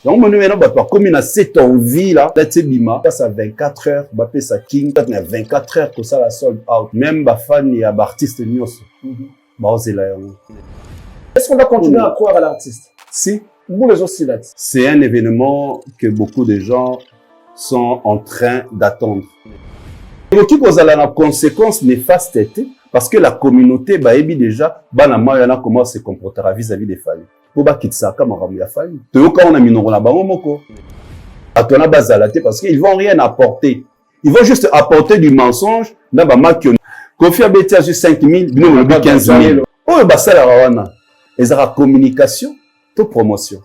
Donc, mon numéro, comme il a 7 ans, vie là, là, tu bima, passe à 24 heures, bah, ça king, il y a 24 heures que ça la sold out. Même, bah, fan, il y a artiste nyos. Bah, c'est là. Est-ce qu'on va continuer à croire à l'artiste? Si. Vous les aussi là. C'est un événement que beaucoup de gens sont en train d'attendre. Et qui cause la conséquence néfaste parce que la communauté, bah, déjà, bah, il y en a comment se comportera vis-à-vis des familles. Pour pas qu'ils sachent comment il y a failli. Quand on a mis nos moko. Attends, parce qu'ils vont rien apporter. Ils vont juste apporter du mensonge. Dans ma maquille. Kofi Abeti a 5 000, bino 15 000. Oh, bah, ça, la rawana. Et ça, la communication, toute promotion.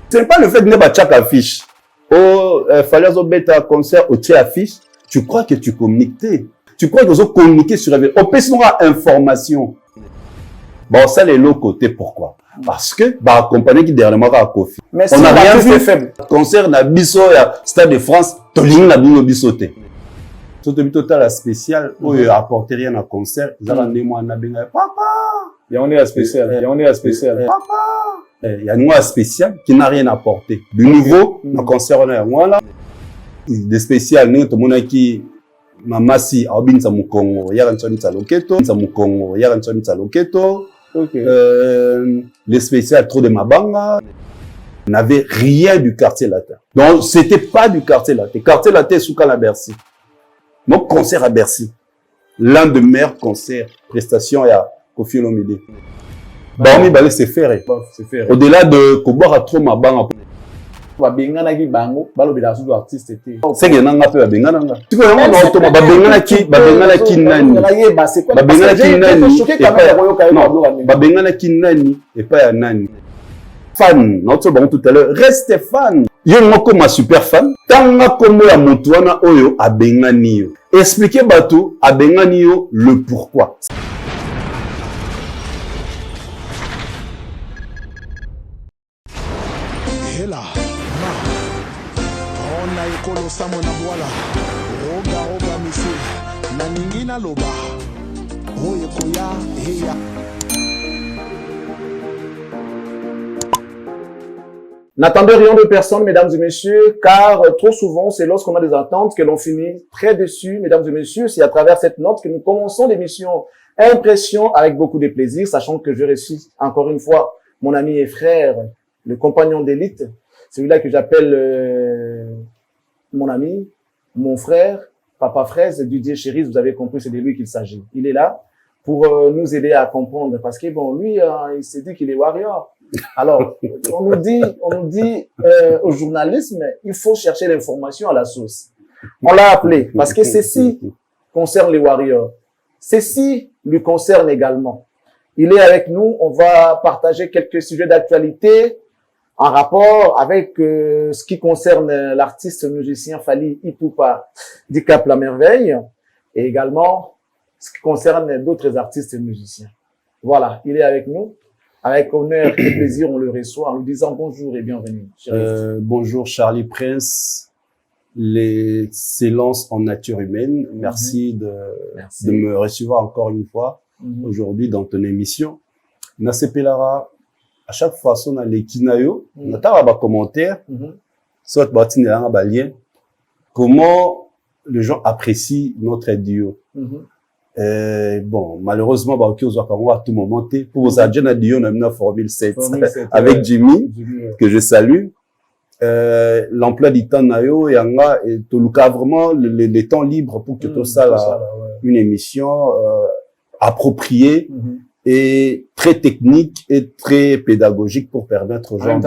Ce n'est pas le fait de ne chaque affiche. Oh, fallait bêta concert au tien affiche. Tu crois que tu communiques. Tu crois que tu communiquer sur la on peut se information. Bon, ça, les lots côté, pourquoi? Parce que, bah, compagnie qui derrière moi à Kofi. Mais on n'a rien vu. Faible. Concert na biso, Stade de France, toling na bino bisoté. Surtout total spécial, où il apporte rien à concert, ils ont des mois na benga. Papa! Il y a un est spécial. Il y a un est spécial. Papa! Il y a un mois spécial qui n'a rien apporté. Du nouveau, na concert, on a voilà. Des spécial, nous, tout le monde qui, mamasi, abin sa mukongo, yaran choni sa loketo, sa mukongo, yaran choni sa loketo. Okay. Les spéciales trop de Mabanga n'avaient rien du quartier latin. Donc, c'était pas du quartier latin. Quartier latin, Souka la Bercy. Donc, concert à Bercy. L'un des meilleurs concerts, prestations à Kofi Olomide. Baomi Balé, c'est faire. Au-delà de Kobar à trop Mabanga. Babengana ki bango, balo bela sous artiste était. C'est que n'anga peu babengana nga. Tu peux vraiment non auto babengana ki nani. Babengana ki nani. Babengana ki nani et pas ya nani. Fan, notre bon tout à l'heure, reste fan. Yo moko ma super fan. Tanga komo ya mutu wana oyo abengani yo. Expliquez bato abengani yo le pourquoi. N'attendez rien de personne, mesdames et messieurs, car trop souvent, c'est lorsqu'on a des attentes que l'on finit très déçu. Mesdames et messieurs, c'est à travers cette note que nous commençons l'émission Impression avec beaucoup de plaisir, sachant que je reçois encore une fois mon ami et frère, le compagnon d'élite, celui-là que j'appelle mon ami, mon frère, Papa Fraise, Didier Chéris, vous avez compris, c'est de lui qu'il s'agit. Il est là pour nous aider à comprendre, parce que bon, lui, il s'est dit qu'il est warrior. Alors, on nous dit au journalisme, il faut chercher l'information à la source. On l'a appelé parce que ceci concerne les warriors. Ceci lui concerne également. Il est avec nous. On va partager quelques sujets d'actualité en rapport avec ce qui concerne l'artiste musicien Fally Ipupa Dicap la Merveille et également ce qui concerne d'autres artistes musiciens. Voilà, il est avec nous. Avec honneur et plaisir, on le reçoit en lui disant bonjour et bienvenue. Bonjour Charlie Prince, l'excellence en nature humaine. Merci de me recevoir encore une fois aujourd'hui dans ton émission. Nasepelara, à chaque fois, on a les kinayo, on a des commentaires, soit lien, comment les gens apprécient notre duo. Bon, malheureusement, bah, ok, on va à tout moment, pour vos agents à Dion, on a une Formule 7 avec Jimmy, que je salue. L'emploi du temps, nayo, et tout le cas, vraiment, les temps libres pour que tout ça, une émission, appropriée, et très technique et très pédagogique pour permettre aux gens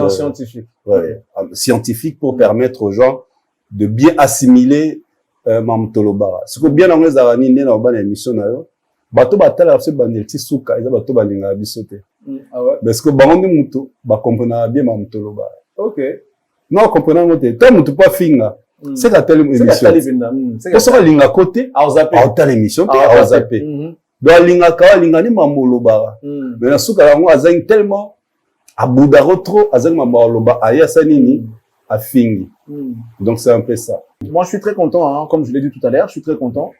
scientifique pour permettre aux gens de bien assimiler Mamtolobara. Ce que bien anglais zarani né dans une émission nayo, bato batala se bandelti suka, ils bato balinga bisote. Ah ouais. Parce que bango muto ba comprendre bien Mamtolobara. OK. Non, comprenant moté. Toi muto pas finga. C'est la telle émission. C'est ça linga côté. Ah telle émission, ah zappé. Donc linga ka linga ni Mamolobara. Mais na suka yango azang tellement abudaro trop azang Mamoloba aya sanini a fingi. Donc c'est un peu ça. Moi, je suis très content, hein, comme je l'ai dit tout à l'heure, je suis très content.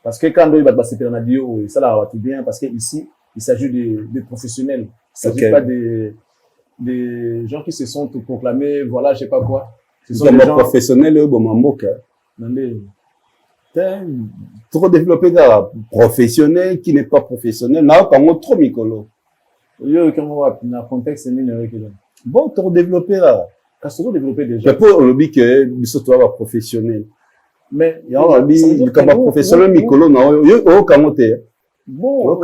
Parce que quand il va passer par la ça là va tout bien, parce que ici, il s'agit de professionnels. Il ne s'agit pas des gens qui se sont proclamés, voilà, je sais pas quoi. Ce sont des gens professionnels, eux, trop développé dans professionnel qui n'est pas professionnel. Là, quand on trop micolo. Dans le contexte, bon, trop développé là. Trop développé déjà. Je peux le dire que c'est toi professionnel. Mais il y a un comme professionnel micolo, non, comment t'es? Bon,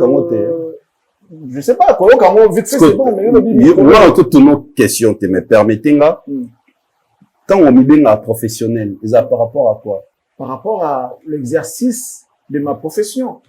je sais pas, comment vite fait c'est bon, mais là, toute une question, tu me permettez là. Quand on dit un professionnel, c'est par rapport à quoi? Par rapport à l'exercice de ma profession.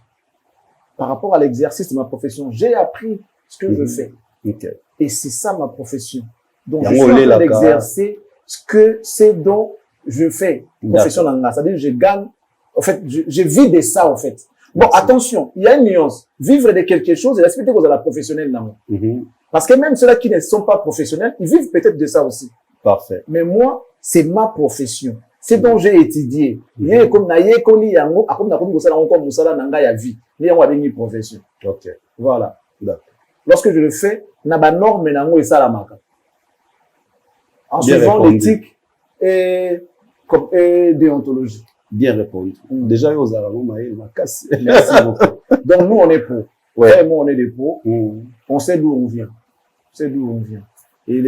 Par rapport à l'exercice de ma profession, j'ai appris ce que je fais. Okay. Et c'est ça ma profession. Donc, je suis en train d'exercer ce que c'est dont je fais. Profession d'anglais. C'est-à-dire, je gagne, en fait, je vis de ça, en fait. Bon, attention, il y a une nuance. Vivre de quelque chose et respecter que vous êtes la professionnelle dans Parce que même ceux-là qui ne sont pas professionnels, ils vivent peut-être de ça aussi. Parfait. Mais moi, c'est ma profession. C'est dont j'ai étudié. Comme profession. Ok. Voilà. Lorsque je le fais, na ba norme et ça la marque. En suivant l'éthique et déontologie. Bien répondu. Déjà, aux Arabes, merci beaucoup. Donc, nous, on est pro. Ouais. Moi, on est des pros. On sait d'où on vient. On sait d'où on vient. Et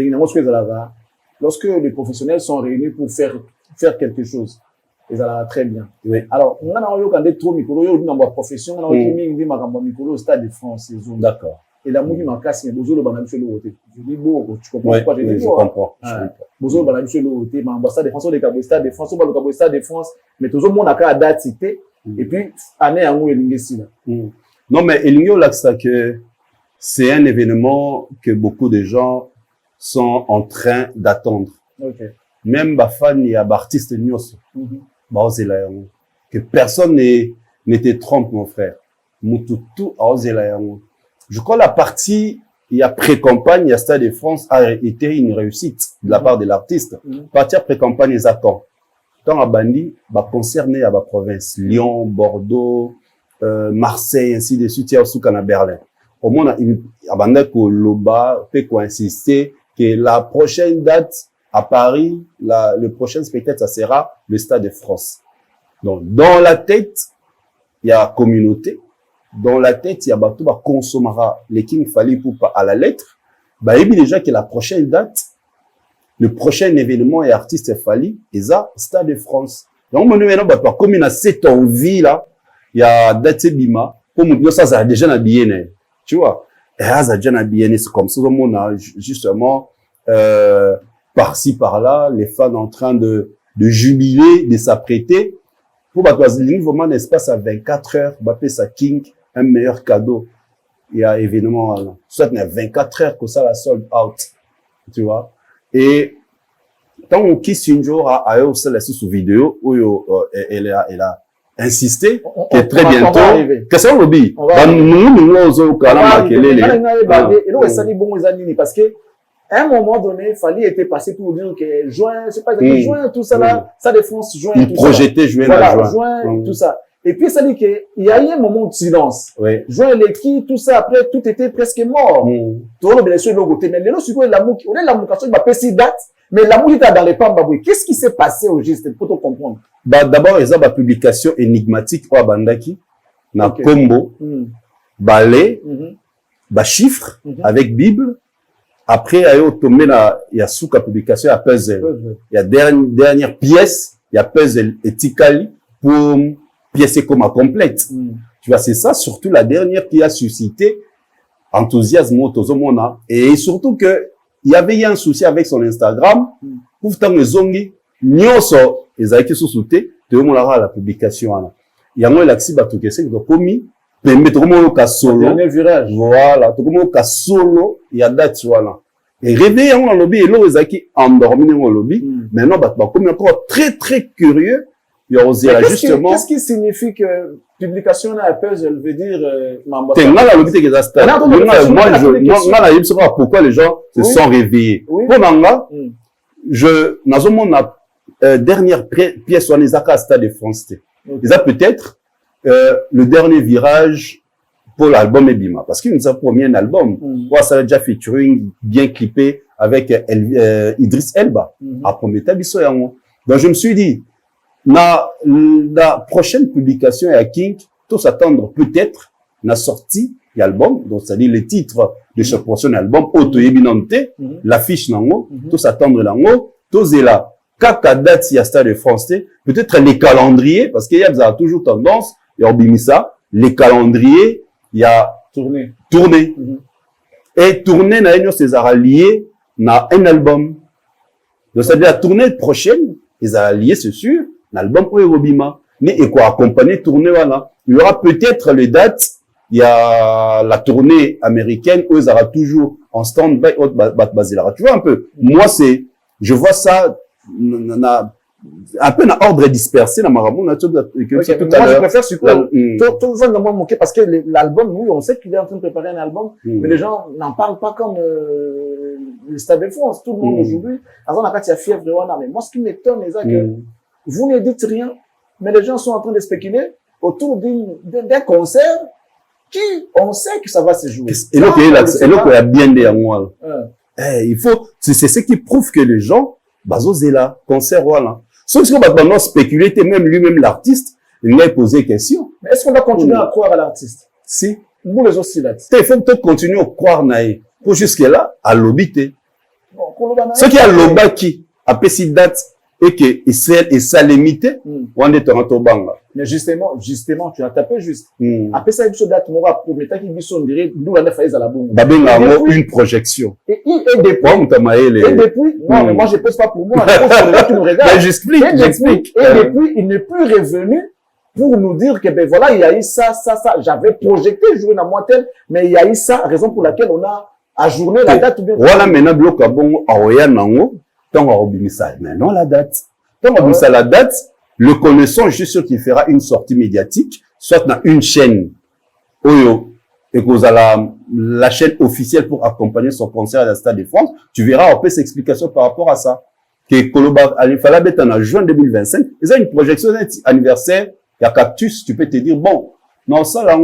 lorsque les professionnels sont réunis pour faire quelque chose, ils allaient très bien. Oui. Alors, on a eu quand trop micro, dans ma profession, on a eu micro au Stade de France. D'accord. Et la mouille m'a cassé, Bozo le banane sur le côté. Je dis, bon, tu comprends pourquoi je dis, je comprends. Bozo le banane sur le côté, mais ambassade de France, le Cabo Stade de France, le Cabo Stade de France, mais tout le monde a qu'à date cité, et puis, année en haut, il non, mais il y a là que c'est un événement que beaucoup de gens sont en train d'attendre. Okay. Même Bafan, il y a artiste Nyos. Que personne ne te trompe, mon frère. Mututu a je crois la partie, il y a pré-campagne, il y a Stade de France a été une réussite de la part de l'artiste. Partie pré-campagne, les attend. Quand à Bandi, va concerner à la province, Lyon, Bordeaux, Marseille, ainsi de suite, il y a aussi qu'à Berlin. Au moins, il y a que Loba peut insister que la prochaine date à Paris, le prochain spectacle, ça sera le Stade de France. Donc, dans la tête, il y a communauté. Dans la tête, il y a bateau, bah, consommera les King Fali pour pas à la lettre. Bah, il dit déjà que la prochaine date, le prochain événement et artiste Fali, et ça, Stade de France. Donc, maintenant, bah, comme il a cette envie, là, il y a date Bima, pour nous dire ça a déjà habillé, tu vois. Et ça a déjà habillé, c'est comme ça, on a justement, par-ci, par-là, les fans en train de jubiler, de s'apprêter. Pour bah, vraiment un espace à 24 heures, bah, ça King, un meilleur cadeau. Il y a événement, soit il y a 24 heures que ça la sold out. Tu vois. Et, quand on quitte une jour à eux, ça laisse sous vidéo, où elle a insisté, que très bientôt, qu'est-ce qu'on dit? Parce que, à un moment donné, Fali était passé pour dire que juin, c'est pas juin, tout ça là, ça défonce juin. Il projetait juin, voilà, juin, tout ça. Et puis, ça dit qu'il y a eu un moment de silence. Oui. Juin, les qui, tout ça, après, tout était presque mort. Tout le bien sûr, le côté. Mais les autres, c'est l'amour qui, on est l'amour, quand on va passer date, mais l'amour qui est dans les pambabouis. Qu'est-ce qui s'est passé au juste, pour te comprendre? Bah, d'abord, il y a une publication énigmatique, au Bandaki, na combo, balai, bah, chiffre, avec Bible. Après, il y a sous la publication, il y a puzzle. Il y a dernière pièce, il y a puzzle et tikali pour pièce comme complète. Tu vois, c'est ça, surtout la dernière qui a suscité enthousiasme autour monde. Et surtout que, il y avait un souci avec son Instagram. Pour tant les zongi, nyoso, les aïkis sous-souté, te remonera la publication. Il y a un laxi batou que c'est que commis, permet comment ka solo. Dernier virage. Voilà, comment ka solo, il y a date, voilà. Et réveillé dans le lobby, et là, les aïkis endormis dans le lobby. Maintenant, bah, comme encore très, très curieux, il y a osé là, justement. Qu'est-ce qui signifie que publication à puzzle veut dire, moi, je sais pas pourquoi les gens se sont réveillés. Pour Nanga, dernière pièce sur les Aka Stade de France. Ils ont peut-être, le dernier virage pour l'album Ebima. Parce qu'il nous a promis un album. Ça a déjà featuring bien clippé avec Idriss Elba. Après, donc, je me suis dit, la prochaine publication à King, tous attendre peut-être la sortie de l'album, donc c'est-à-dire le titre de chaque prochain album, Auto Ebinante, l'affiche nango, tous attendre nango, tous est là. Kaka date il y a Stade de France, peut-être les calendriers, parce qu'il y a toujours tendance, et on bimisa ça, les calendriers, il y a tourné. Et tourner na union César lié na un album. Donc c'est-à-dire la tournée prochaine, ils ont lié, c'est sûr, l'album pour Robima, mais et quoi accompagner tournée voilà. Il y aura peut-être les dates. Il y a la tournée américaine où ils auront toujours en stand-by basé là. Tu vois un peu. Moi je vois ça un peu dans ordre dispersé dans ma ramon tout à l'heure. Moi je préfère sur quoi tout le monde m'a manqué parce que l'album, oui, on sait qu'il est en train de préparer un album, mais les gens n'en parlent pas comme le Stade de France. Tout le monde aujourd'hui, avant la carte il y a fièvre de Wana. Mais moi ce qui m'étonne c'est que vous ne dites rien, mais les gens sont en train de spéculer autour d'un concert qui on sait que ça va se jouer. Et là il y a bien des moi. Il faut c'est ce qui prouve que les gens bazozela concert voilà. Sauf que maintenant spéculer même lui-même l'artiste, il m'a posé des questions. Mais est-ce qu'on va continuer à croire à l'artiste? Si. Nous les autres là. Il faut peut-être continuer à croire naï. Pour jusque là à l'obité. Ce qui a l'oba qui a péci date et que et ça limité on est en banga. Mais justement tu as tapé juste. Après ça une date mora pour mettre qui biso on dirait nous on a fait à la bombe. Babenga une projection. Et depuis non mais moi je pose pas pour moi, je pose pour les gens qui nous regardent. J'explique. Et depuis il n'est plus revenu pour nous dire que ben voilà il y a eu ça j'avais projeté jouer dans moi tel mais il y a eu ça raison pour laquelle on a ajourné la date ou bien voilà maintenant bloc à bon aoya nango tant on obimisa maintenant la date tant on obimisa la date le connaissant je suis sûr qu'il fera une sortie médiatique soit dans une chaîne oyo et que la chaîne officielle pour accompagner son concert à la Stade de France tu verras un peu ses explications par rapport à ça que Koloba Alifala bet en juin 2025 ils ont une projection anniversaire il y a Cactus tu peux te dire bon non ça là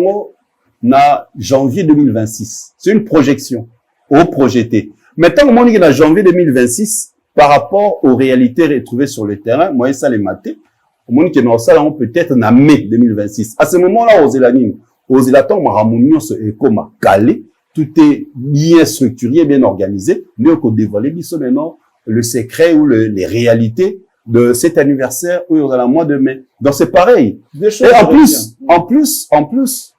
na janvier 2026 c'est une projection au projeté maintenant au moment où janvier 2026 par rapport aux réalités retrouvées sur le terrain moi ça les maté au moment que nous ça là peut-être na mai 2026 à ce moment-là aux élanines aux élatons maramounion ce écoma calé tout est bien structuré bien organisé mais on peut dévoiler biso maintenant le secret ou les réalités de cet anniversaire où on a le mois de mai donc c'est pareil et en plus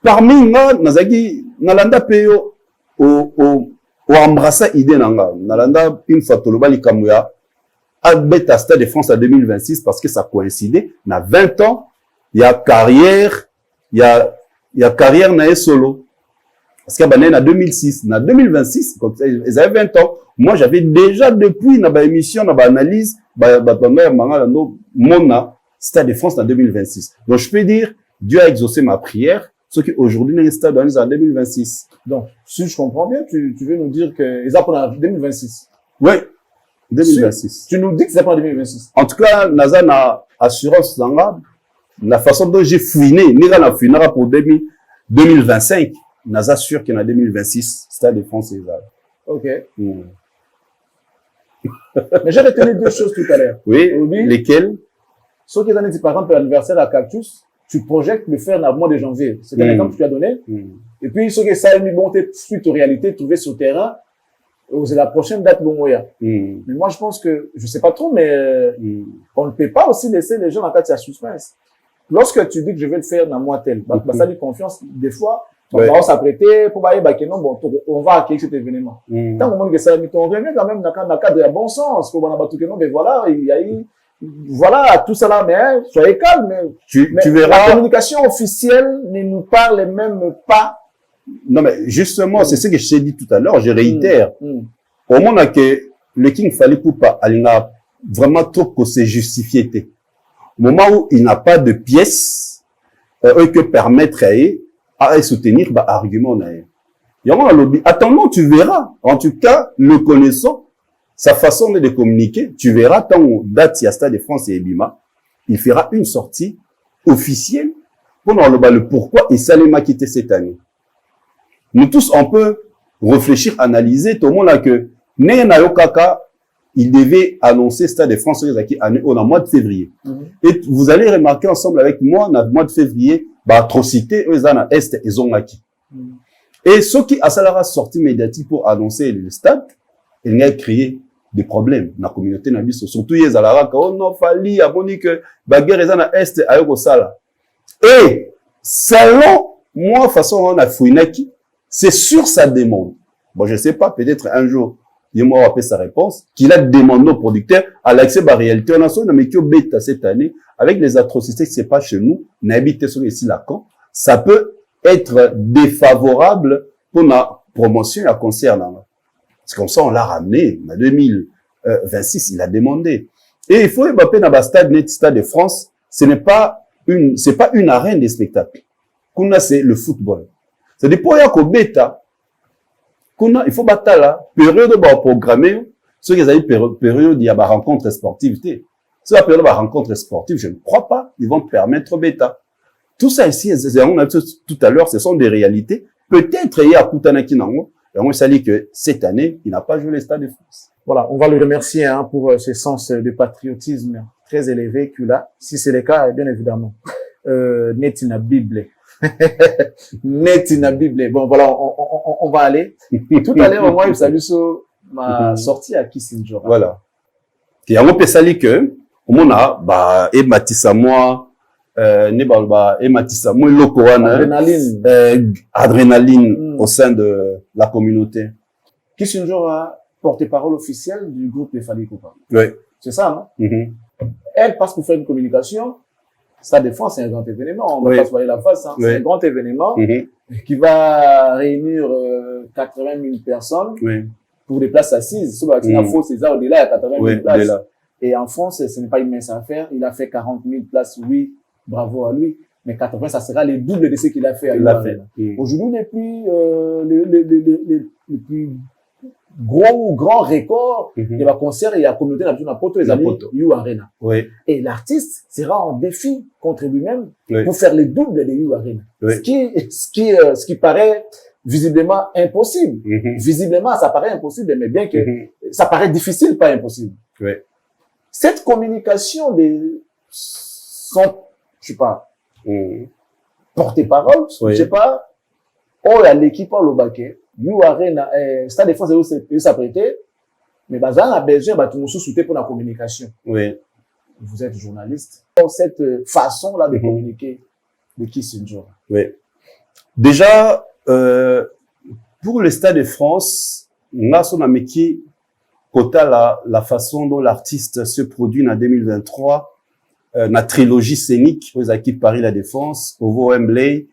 parmi moi nazaki nalanda peyo au embrasser idée nalanda une fois toloba likamuya à Stade de France en 2026 parce que ça coïncidait na 20 ans il y a carrière na solo parce que bané na 2006 na 2026 comme ça ils avaient 20 ans moi j'avais déjà depuis na ba émission na ba analyse ba mangala no mona Stade de France en 2026 donc je peux dire Dieu a exaucé ma prière ce qui aujourd'hui n'est stade en 2026 donc si je comprends bien tu veux nous dire que ils apprennent en 2026 oui 2026 tu nous dis que c'est pas en 2026 en tout cas naza na assurance zanga la façon dont j'ai fouiné nira na fouinera pour 2025 naza sûr qu'il y en a 2026 Stade de France et ça ok mais j'ai retenu deux choses tout à l'heure oui lesquelles ceux qui ont dit par exemple l'anniversaire à Cactus tu projettes le faire dans le mois de janvier c'est un exemple que tu as donné et puis ceux qui savent monter suite aux réalités trouvées sur le terrain c'est la prochaine date Bongoya. Mais moi, je pense que, je sais pas trop, mais on ne peut pas aussi laisser les gens dans la carte à suspense. Lorsque tu dis que je vais le faire dans moi tel, ça dit confiance, des fois, on va s'apprêter pour bailler, non, bon, on va accueillir cet événement. Tant qu'on que ça, on revient quand même dans le cadre de bon sens, pour non, mais voilà, il y a eu, voilà, tout ça là, mais soyez calme, mais tu verras. La communication officielle ne nous parle même pas. Non, mais justement, c'est ce que je t'ai dit tout à l'heure, je réitère. Au moment que le King fallait pour pas, il n'a vraiment trop que c'est justifié. Au moment où il n'a pas de pièces, que permettre à soutenir, argument, attendons, tu verras. En tout cas, le connaissant, sa façon de communiquer, tu verras, tant date, il y a Stade de France et Ebima, il fera une sortie officielle pour le pourquoi et Salema quitté cette année. Nous tous, on peut réfléchir, analyser, tout le monde a que, Kaka, il devait annoncer Stade de France au mois de février. Et vous allez remarquer ensemble avec moi, dans le mois de février, atrocité, eux, dans Est, ils ont acquis. Et ceux qui, à Salara, sorti médiatique pour annoncer le stade, ils ont créé des problèmes dans la communauté nabiso. Surtout, ils ont oh non, fali, abonni que, guerre est dans Est, à Sala. Et, selon moi, façon, on a fouinaki, c'est sur sa demande. Bon, je sais pas, peut-être un jour, il m'a appelé sa réponse, qu'il a demandé aux producteurs à l'accès à la réalité. On a son mais qui bêta cette année, avec les atrocités qui se passent chez nous, n'habite sur ici Lacan, ça peut être défavorable pour la promotion et la concert. Parce que comme ça, on l'a ramené, en 2026, il a demandé. Et il faut Mbappé dans le stade de France, c'est pas une arène de spectacle. Kuna, c'est le football. C'est-à-dire, pour y avoir bêta, il faut battre la période de programmer, ceux qui ont période de rencontre sportive. Si la période de rencontre sportive, je ne crois pas, ils vont permettre bêta. Tout ça ici, on a dit tout à l'heure, ce sont des réalités. Peut-être il y a Koutanaki Nango, et on s'est dit que cette année, il n'a pas joué le Stade de France. Voilà, on va le remercier pour ce sens de patriotisme très élevé qu'il a. Si c'est le cas, bien évidemment, Netina Bible. Netina Bible. Bon, voilà, on va aller. Tout à l'heure, moi, il salue sur ma sortie à Kissinger. Voilà. Et on peut saluer que, au moment là, et Matissa moi, et Matissa moi, adrénaline au sein de la communauté. Kissinger a porte-parole officielle du groupe des Fali Koupa. Oui. C'est ça, non? Elle passe pour faire une communication. Sa défense, c'est un grand événement. On va pas se voiler la face, hein. C'est un grand événement qui va réunir 80 000 personnes pour des places assises. Sur la faux César, au-delà, il y a 80 000 places. Et en France, ce n'est pas une mince affaire. Il a fait 40 000 places, oui, bravo à lui. Mais 80, ça sera le double de ce qu'il a fait à l'URL. Aujourd'hui, le plus grand record de la concert et la communauté nationale pour tous les amis You Arena. Et l'artiste sera en défi contre lui-même pour faire le double de You Arena. Ce qui paraît visiblement impossible. Visiblement, ça paraît impossible, mais bien que ça paraît difficile, pas impossible. Cette communication de son, je sais pas, porte-parole, je sais pas, on a l'équipe au Lobaké, You Arena, Stade de France, il s'apprêtait, mais Bazan a besoin, tout le monde soutient pour la communication. Vous êtes journaliste. Cette façon-là de communiquer, de Kissinger. Déjà, pour le Stade de France, là, on a métier, quota la façon dont l'artiste se produit en 2023, la trilogie scénique, aux équipes Paris La Défense, au Wembley,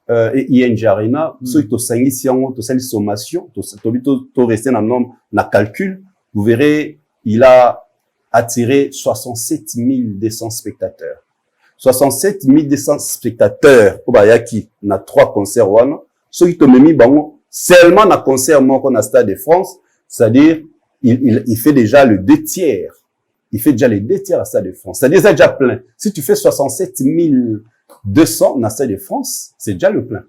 et ING Arena, ceux qui ont signé sommation, to rester dans le nombre, la calcul, vous verrez, il a attiré 67 200 spectateurs. 67 200 spectateurs, au Bayaki, on a 3 concerts, ceux qui ont mis, seulement dans concert, qu'on a Stade de France, c'est-à-dire, il fait déjà le 2/3. Il fait déjà les 2/3 à Stade de France. C'est-à-dire, c'est déjà plein. Si tu fais 67 200 dans Stade de France, c'est déjà le plein.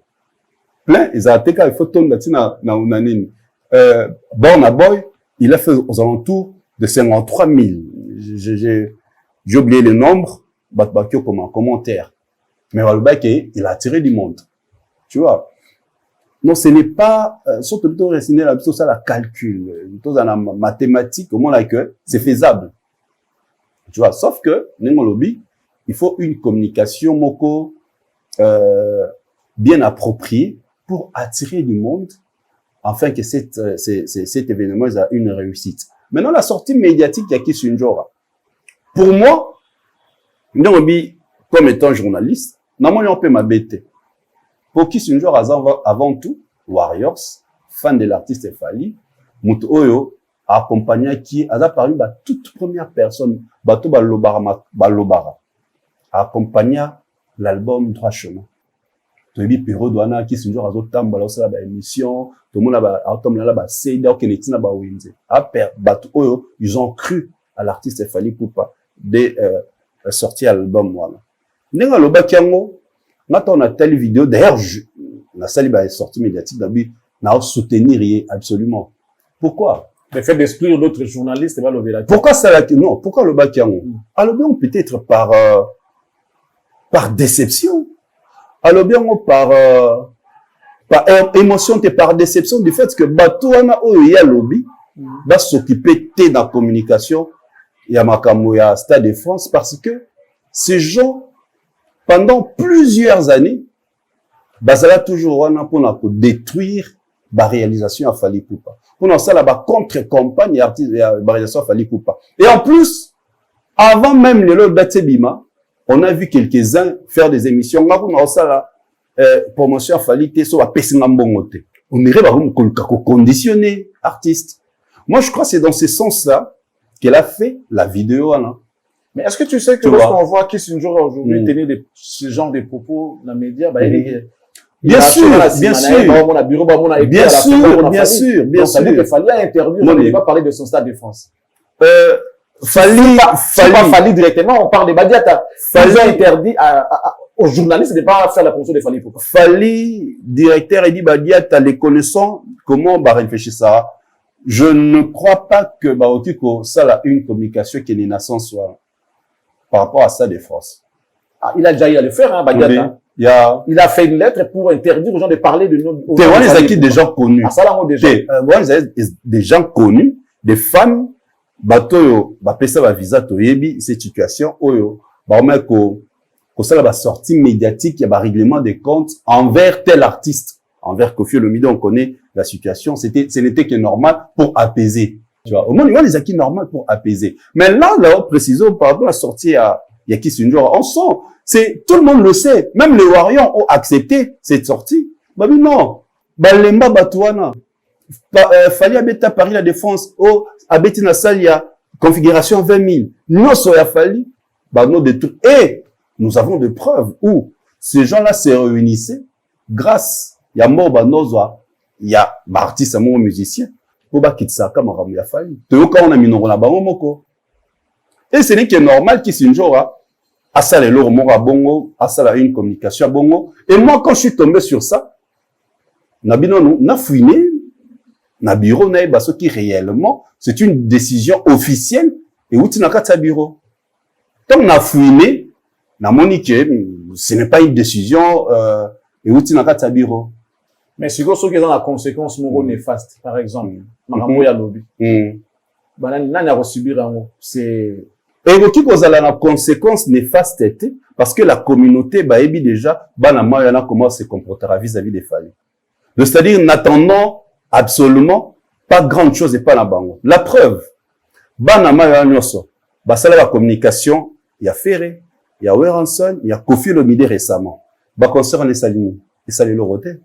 Plein, ils ont été quand il faut tourner Borna Boy, il a fait aux alentours de 53 000. J'ai oublié le nombre, comme un commentaire. Mais il a attiré du monde. Tu vois. Non, ce n'est pas, surtout plutôt restiner la ça, la calcul, plutôt dans la mathématique, au moins là que c'est faisable. Tu vois, sauf que, lobby, il faut une communication moko bien appropriée pour attirer du monde, afin que cet événement ait une réussite. Maintenant, la sortie médiatique de Kissinger, pour moi, comme étant journaliste, normalement, on peut m'abaiter. Pour Kissinger, avant tout, Warriors, fan de l'artiste Fali, Mutu Oyo, accompagné qui a paru toute première personne, Bato Balobara, accompagné l'album Droit Chemin. Toyebi Pero Douana Kissinger a zotamba la ba émission, tout le monde a autom la ba seida o kenetina ba winze. Bato Oyo, ils ont cru à l'artiste Fali Poupa de sortir l'album voilà. Nenga loba kiango, maintenant on a telle vidéo d'ailleurs on a sali ba sortie médiatique d'abord n'a soutenir absolument. Pourquoi? Le fait d'exclure d'autres journalistes, va lever la tête. Pourquoi ça non, pourquoi le Bakiango? Alors bien, peut-être par déception. Alors bien, par émotion et par déception du fait que Batouana Oya Lobby va s'occuper de la communication et à Makamoya Stade de France parce que ces gens, pendant plusieurs années, bazala toujours pour détruire la réalisation à Fally Ipupa. Pour ça, la contre-campagne la réalisation à Fally Ipupa. Et en plus, avant même le lot d'Atsebima, on a vu quelques-uns faire des émissions. On a ça promotion à Fally Ipupa, sur la Pessinambongote. On irait conditionner artiste. Moi, je crois que c'est dans ce sens-là qu'elle a fait la vidéo. Là. Mais est-ce que tu sais que lorsqu'on voit Kissinger aujourd'hui tenir ce genre de propos dans les médias, bah, bien sûr, bien sûr, bien sûr, bien sûr, bien sûr. Il fallait interdire, on ne va pas parler de son Stade de France. Fally directement, on parle de Badiata. Fally interdit aux journalistes de ne pas faire la promotion de Fally Ipupa. Fally, directeur, il dit Badiata, les connaissants, comment on va réfléchir ça? Je ne crois pas que Baotiko, ça a une communication qui est une nation soit par rapport à ça de France. Ah, il a déjà eu à le faire, hein, Badiata. Il a fait une lettre pour interdire aux gens de parler de nous. Tu vois les acquis des gens connus. Ah, ça là, des gens connus, des femmes, bateau, pesa ba visa to yebi, cette situation, oyo, ça la sortie médiatique, il y a un règlement des comptes envers tel artiste. Envers Koffi Olomide, on connaît la situation. Ce n'était que normal pour apaiser. Tu vois, au moins, il y a les acquis normaux pour apaiser. Mais là, précisons, par rapport à la sortie il y a qui c'est une jour, on sent, tout le monde le sait. Même les Warriors ont accepté cette sortie. Bah, mais non. Balemba Batouana. Fallait habiter à Paris la Défense. Oh, habiter dans la salle, il y a configuration 20 000. Non, ça a fallu. Bah, non, des trucs. Et nous avons des preuves où ces gens-là se réunissaient grâce il y a mort banozoa, il y a artiste, un musicien. Pour ba kitsaka maramu ya Fally. Toyoka on a minoro na bango moko. Et ce n'est que normal qu'il s'y njora à ça les loro mora bongo, à ça la une communication bongo. Et moi quand je suis tombé sur ça, na bino na fouiné na bureau na baso qui réellement c'est une décision officielle et où tu n'as qu'à bureau. Donc na fouiné na monique ce n'est pas une décision et où tu n'as qu'à bureau. Mais si vous avez la conséquence néfaste, par exemple, Marambo ya lobby, nani a subir c'est et qui cause la conséquence néfaste parce que la communauté baebi déjà banama yana comment se comportera vis-à-vis des Fally. C'est-à-dire n'attendant absolument pas grande chose et pas la bango. La preuve banama yana nyoso basala la communication, il y a Ferré, il y a Weranson, il y a Koffi Olomide récemment. Ba concert en Salini et ça le roté.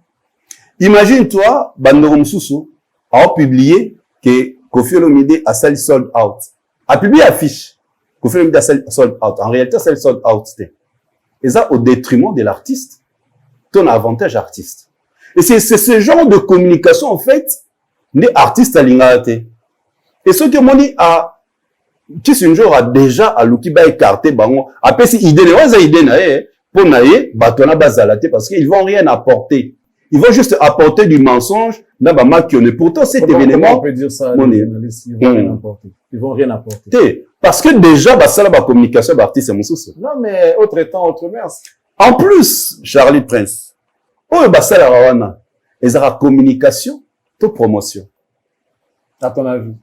Imagine-toi, Bandoro Msusu a publié que Koffi Olomide a sali sold out. A publié affiche. Koffi Olomide a sali sold out. En réalité, ça sold out. Et ça, au détriment de l'artiste, ton avantage artiste. Et c'est ce genre de communication, en fait, les artistes à l'ingate. Et ce que moi dit qui c'est un jour a déjà à l'ouki ba écarté, bango, après si idée, pour naïe, batona bazalate, parce qu'ils vont rien apporter. Ils vont juste apporter du mensonge dans ma maquillonne. Pourtant, cet événement. On peut dire ça, les journalistes, ils vont rien apporter. Ils vont rien apporter. Parce que déjà, ça, la communication, artiste, c'est mon souci. Non, mais autre temps, autre mers. En plus, Charlie Prince. Oh, ça, la rawana. Ils ont la communication, toute promotion. À ton avis?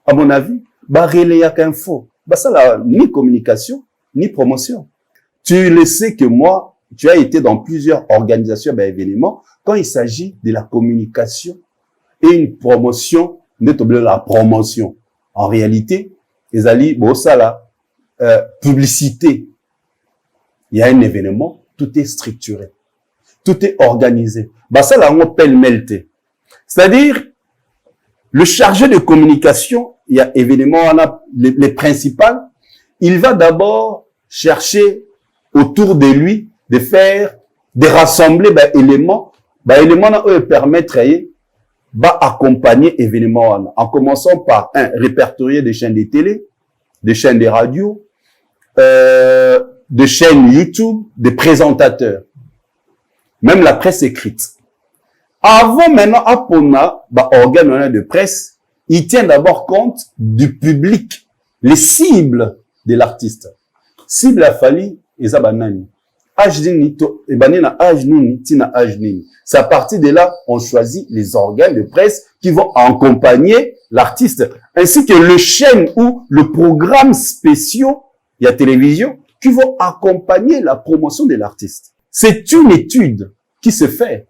À mon avis, relayer qu'info. Ça, la, ni communication, ni promotion. Tu le sais que moi, tu as été dans plusieurs organisations, événements, quand il s'agit de la communication et une promotion, la promotion. En réalité, les alliés, ça là, publicité. Il y a un événement, tout est structuré. Tout est organisé. Ça là, on pêle-mêle. C'est-à-dire, le chargé de communication, il y a événements, on a les principales, il va d'abord chercher autour de lui de faire, de rassembler éléments permettre accompagner événements en commençant par répertorier des chaînes de télé, des chaînes de radio, des chaînes YouTube, des présentateurs, même la presse écrite. Avant maintenant, à Pona, organe de presse, il tient d'abord compte du public, les cibles de l'artiste. Cible a fallu, et ça banani. Âge nini, et banana âge nini, tina âge nini. C'est à partir de là, on choisit les organes de presse qui vont accompagner l'artiste, ainsi que les chaînes ou le programme spéciaux, il y a télévision, qui vont accompagner la promotion de l'artiste. C'est une étude qui se fait.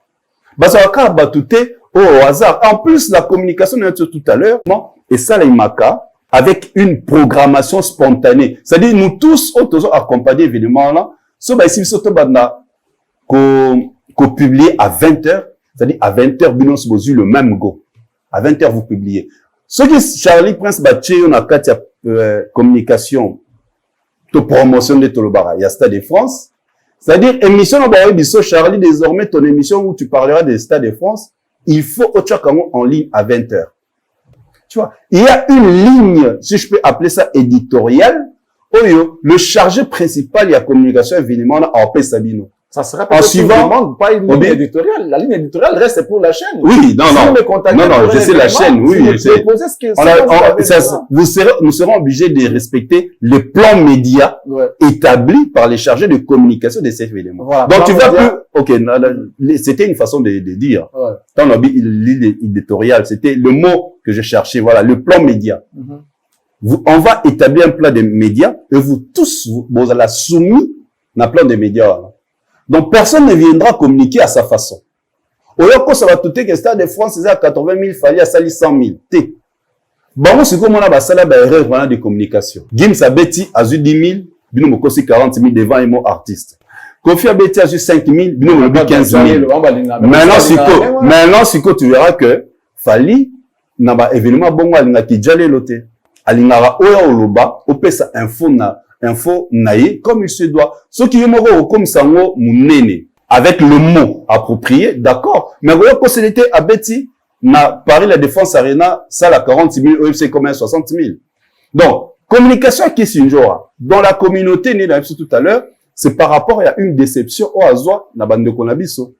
Bazaka batouté au hasard. En plus, la communication, on a dit tout à l'heure, et ça, l'imaka, avec une programmation spontanée. C'est-à-dire, nous tous, autres accompagner évidemment là, so, ici, surtout, qu'on publie à 20h, c'est-à-dire à 20h, binos bozu le même go. À 20h, vous publiez. Ce qui Charlie Prince Batché, on a quatre communication, de promotion de Tolobara. Il y a Stade de France. C'est-à-dire, émission, Charlie, désormais, ton émission où tu parleras des Stades de France, il faut en ligne à 20h. Tu vois, il y a une ligne, si je peux appeler ça éditoriale, le chargé principal, il y a communication évidemment en paix Sabino. Ça serait pas pas une ligne éditoriale. La ligne éditoriale reste pour la chaîne. Oui, non, je sais la chaîne, oui, je sais. Nous serons obligés de respecter le plan média établi par les chargés de communication de ces événements. Voilà. Donc, tu vas plus, c'était une façon de dire. Dans l'ligne éditoriale, c'était le mot que je cherchais, voilà, le plan média. On va établir un plan de médias et vous tous, vous allez soumis dans le plan de médias. Donc, personne ne viendra communiquer à sa façon. Au lieu que ça va tout que Stade de France, c'est à 80 000, fallait à sali 100 000. Bon, c'est comme on a basala erreur de communication. Gims a bêti à 10 000, bino mokosi 40 000 devant un mot artiste. Kofi a bêti à 5 000, bino mokosi 15 000. Maintenant, si tu verras que Fali, n'a pas événement bon, alinga ki jale lote. Alingara oya oloba, opesa info naïe, comme il se doit. Ce qui est mort comme sango mounene, avec le mot approprié, d'accord. Mais vous voyez, quand c'était à Betty, na Paris la Défense Arena, ça la 40 000, OFC comme 60 000. Donc, communication qui est une joie. Dans la communauté, né là, tout à l'heure, c'est par rapport à une déception au hasard, na bande de Konabiso.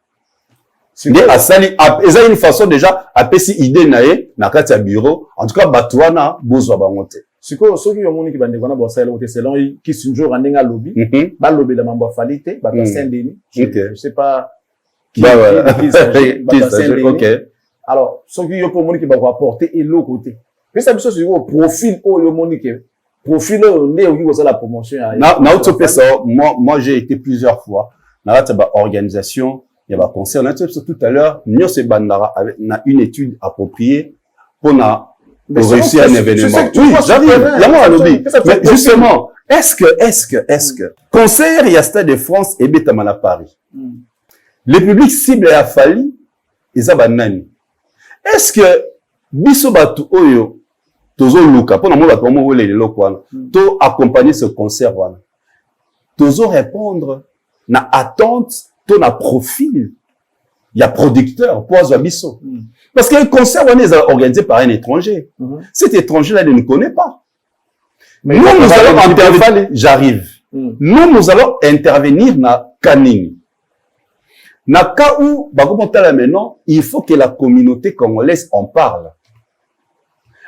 Il y a une façon déjà, à pessi idée naïe, na kati ya bureau, en tout cas, batouana, bozo bamonte. Ce qui est moni qui bande kona bossa là selon qui sunjo randenga lobby ba lobby la mambo falite ba Saint-Denis je sais pas qui OK. Alors ce qui est pour moni qui va apporter et l'autre côté mais ça biso sur profil au yo moni que profil ndé oki ko la promotion na auto pesa moi j'ai été plusieurs fois na ba organisation il y a ba concert on a tout à l'heure nous c'est bandara avec une étude appropriée pour pour réussir un événement. Oui, mais justement, est-ce que, conseiller il y a Stade de France et Betamana Paris. Le public cible a fallu, ils abanani. Est-ce que, biso batu oyo, tozo luka, pour nous batu omo les lokwana, to accompagner ce concert wana. Tozo répondre, na attente, to na profil. Il y a producteur, pour biso. Parce qu'un concert, on est organisé par un étranger. Cet étranger-là ne nous connaît pas. Mais nous allons intervenir. J'arrive. Nous allons intervenir dans Canning. Dans le cas où, maintenant, il faut que la communauté congolaise en parle.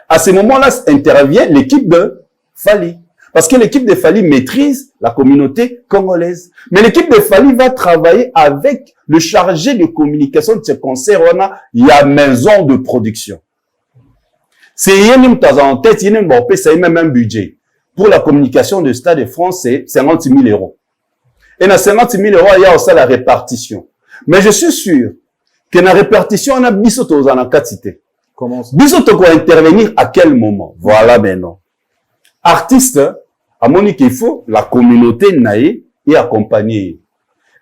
À ce moment-là, intervient l'équipe de Fali. Parce que l'équipe de Fali maîtrise la communauté congolaise. Mais l'équipe de Fali va travailler avec le chargé de communication de ce concert. Il y a maison de production. C'est Yenim en tête, Yenim Bopé, c'est même un budget. Pour la communication de Stade de France, c'est 50 000 €. Et dans 50 000 €, il y a aussi la répartition. Mais je suis sûr que dans la répartition, on a bisoto en quantité. Comment ça? Bisoto va intervenir à quel moment? Voilà maintenant. Artiste, à mon qu'il faut la communauté naïe et accompagner.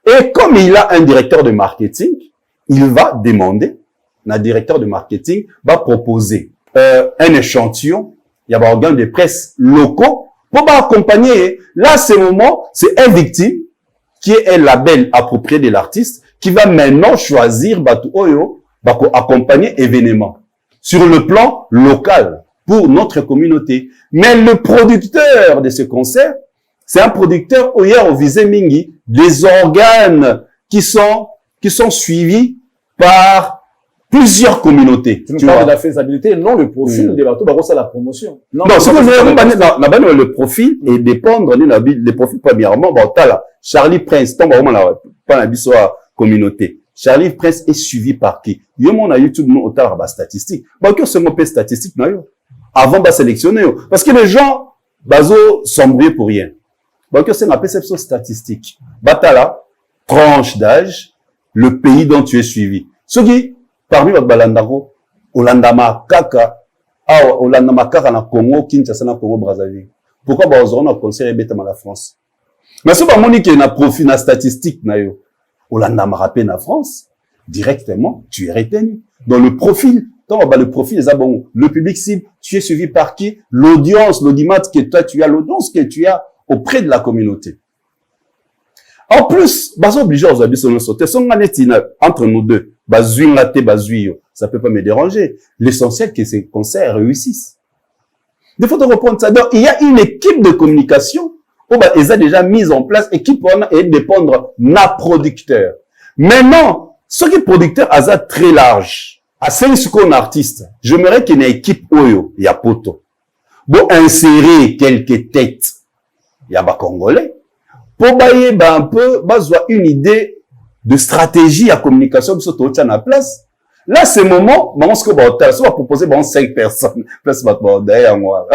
Et comme il a un directeur de marketing, il va demander, le directeur de marketing va proposer un échantillon, il y a un organe de presse locaux pour accompagner. Là, ce moment, c'est un victime qui est un label approprié de l'artiste qui va maintenant choisir Batu Oyo pour accompagner événement sur le plan local pour notre communauté. Mais le producteur de ce concert, c'est un producteur où il y a au visé mingi des organes qui sont suivis par plusieurs communautés. Tu parles de la faisabilité, non le profil des bateaux, c'est la promotion. Non, ce que je veux le profil et dépendre les profils premièrement, Charlie Prince, pas la communauté. Charlie Prince est suivi par qui? Yo mon YouTube non autant ba statistique. Que ce mot statistique na yo. Avant ba sélectionner parce que les gens bazo sombrer pour rien. Que c'est ma perception statistique. Batala tranche d'âge, le pays dont tu es suivi. Ce qui parmi votre balandaro, Olandama Kaka, Olandama Kaka na Congo, Kinshasa na Congo Brazzaville. Pourquoi on a conseillé bêta la France? Mais c'est pas moni qui na profil na statistique na yo. Olandama rappé na France, directement, tu es retenu. Dans le profil, le profil des abonnés, le public cible, tu es suivi par qui? L'audience, l'audimat que toi tu as, l'audience que tu as auprès de la communauté. En plus, obligé aux habits entre nous deux. Ça peut pas me déranger. L'essentiel, c'est que ces concerts réussissent. Il faut te reprendre ça. Donc, il y a une équipe de communication. Ils ont déjà mis en place, équipe et dépendre na producteur. Maintenant, ce qui est producteur, a très large. À ce qu'on artiste, j'aimerais qu'il y ait une équipe Oyo, il y a poto. Bon, insérer quelques têtes. Il y a pas Congolais. Pour bailler, un peu, une idée de stratégie à communication, sur tout la place. Là, c'est le moment, ça va proposer, 5 personnes. Place, derrière moi.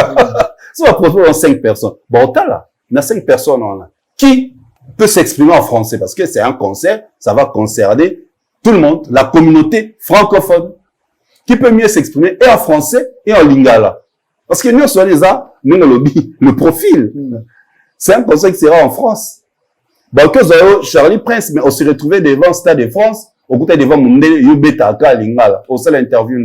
Ça va proposer 5 personnes. Là, il y a 5 personnes, là. Qui peut s'exprimer en français? Parce que c'est un concert, ça va concerner tout le monde, la communauté francophone. Qui peut mieux s'exprimer et en français et en lingala. Parce que nous, sur les arts, nous, le profil. C'est un concert qui sera en France. Charlie Prince, mais on s'est retrouvé devant le Stade de France, au côté devant Mundé, Yubetaka, Lingala, au sein de l'interview.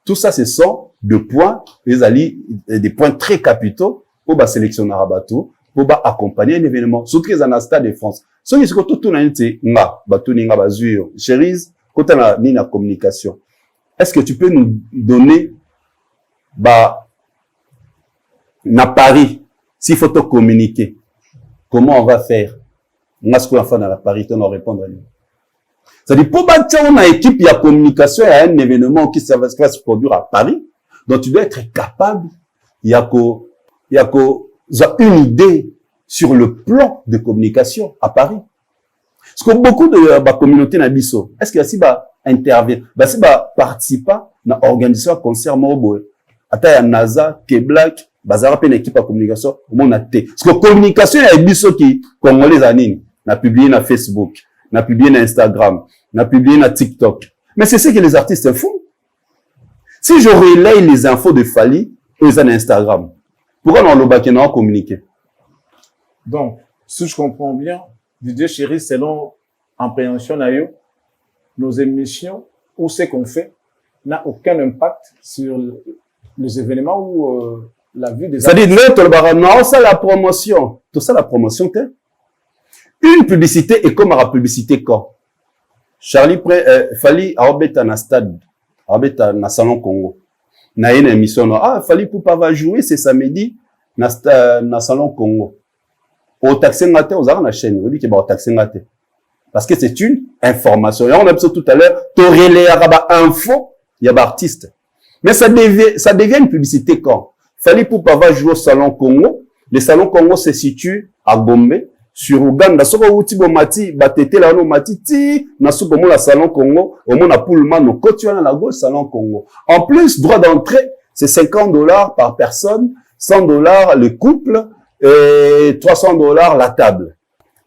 Tout ça, ce sont des points, des points très capitaux pour sélectionner un bateau, pour accompagner un événement. Surtout qu'ils ont un Stade de France. Ce qui est tout le monde, Chérise, quand on a mis la communication, est-ce que tu peux nous donner, na Paris, s'il faut te communiquer, comment on va faire? On a ce qu'on a fait dans la Paris, on va répondre à nous. C'est-à-dire, pour bâtir une équipe, il y a communication, il y a un événement qui va se produire à Paris. Donc, tu dois être capable, il y a une idée sur le plan de communication à Paris. Parce que beaucoup de communautés n'abisso, est-ce que si intervient, si participe à l'organisation concert mobile, à NASA, Québec, bazara pe une équipe à communication, on a té. Parce que communication, il y a des biso qui, congolais anines, n'a publié na Facebook, n'a publié na Instagram, n'a publié na TikTok. Mais c'est ce que les artistes font. Si je relaye les infos de Fali, ils ont Instagram. Pourquoi on n'a pas communiqué? Donc, si je comprends bien, Didier Chéri, selon appréhension naïo, nos émissions ou ce qu'on fait n'a aucun impact sur les événements ou la vie des artistes. C'est-à-dire, non, ça la promotion. Tout ça la promotion, t'es. Une publicité est comme la publicité quand Charlie Fali a obéta na stade, a obéta na salon Congo. Na une émission, Fali Poupa va jouer, c'est samedi, na salon Congo. Au taxi ngate, aux arts na chaîne, on dit qu'il va au taxi ngate. Parce que c'est une information. Et on a dit tout à l'heure, t'aurais les info, il y a artiste. Mais ça devient une publicité quand Fali Poupa va jouer au salon Congo. Le salon Congo se situe à Gombe, sur Ouganda. Soko uti bomati, batete la no mati, ti, na soko mo la salon Congo, au mo na Pullman, no kotuana la gauche salon Congo. En plus, droit d'entrée, c'est $50 par personne, $100 le couple, et $300 la table.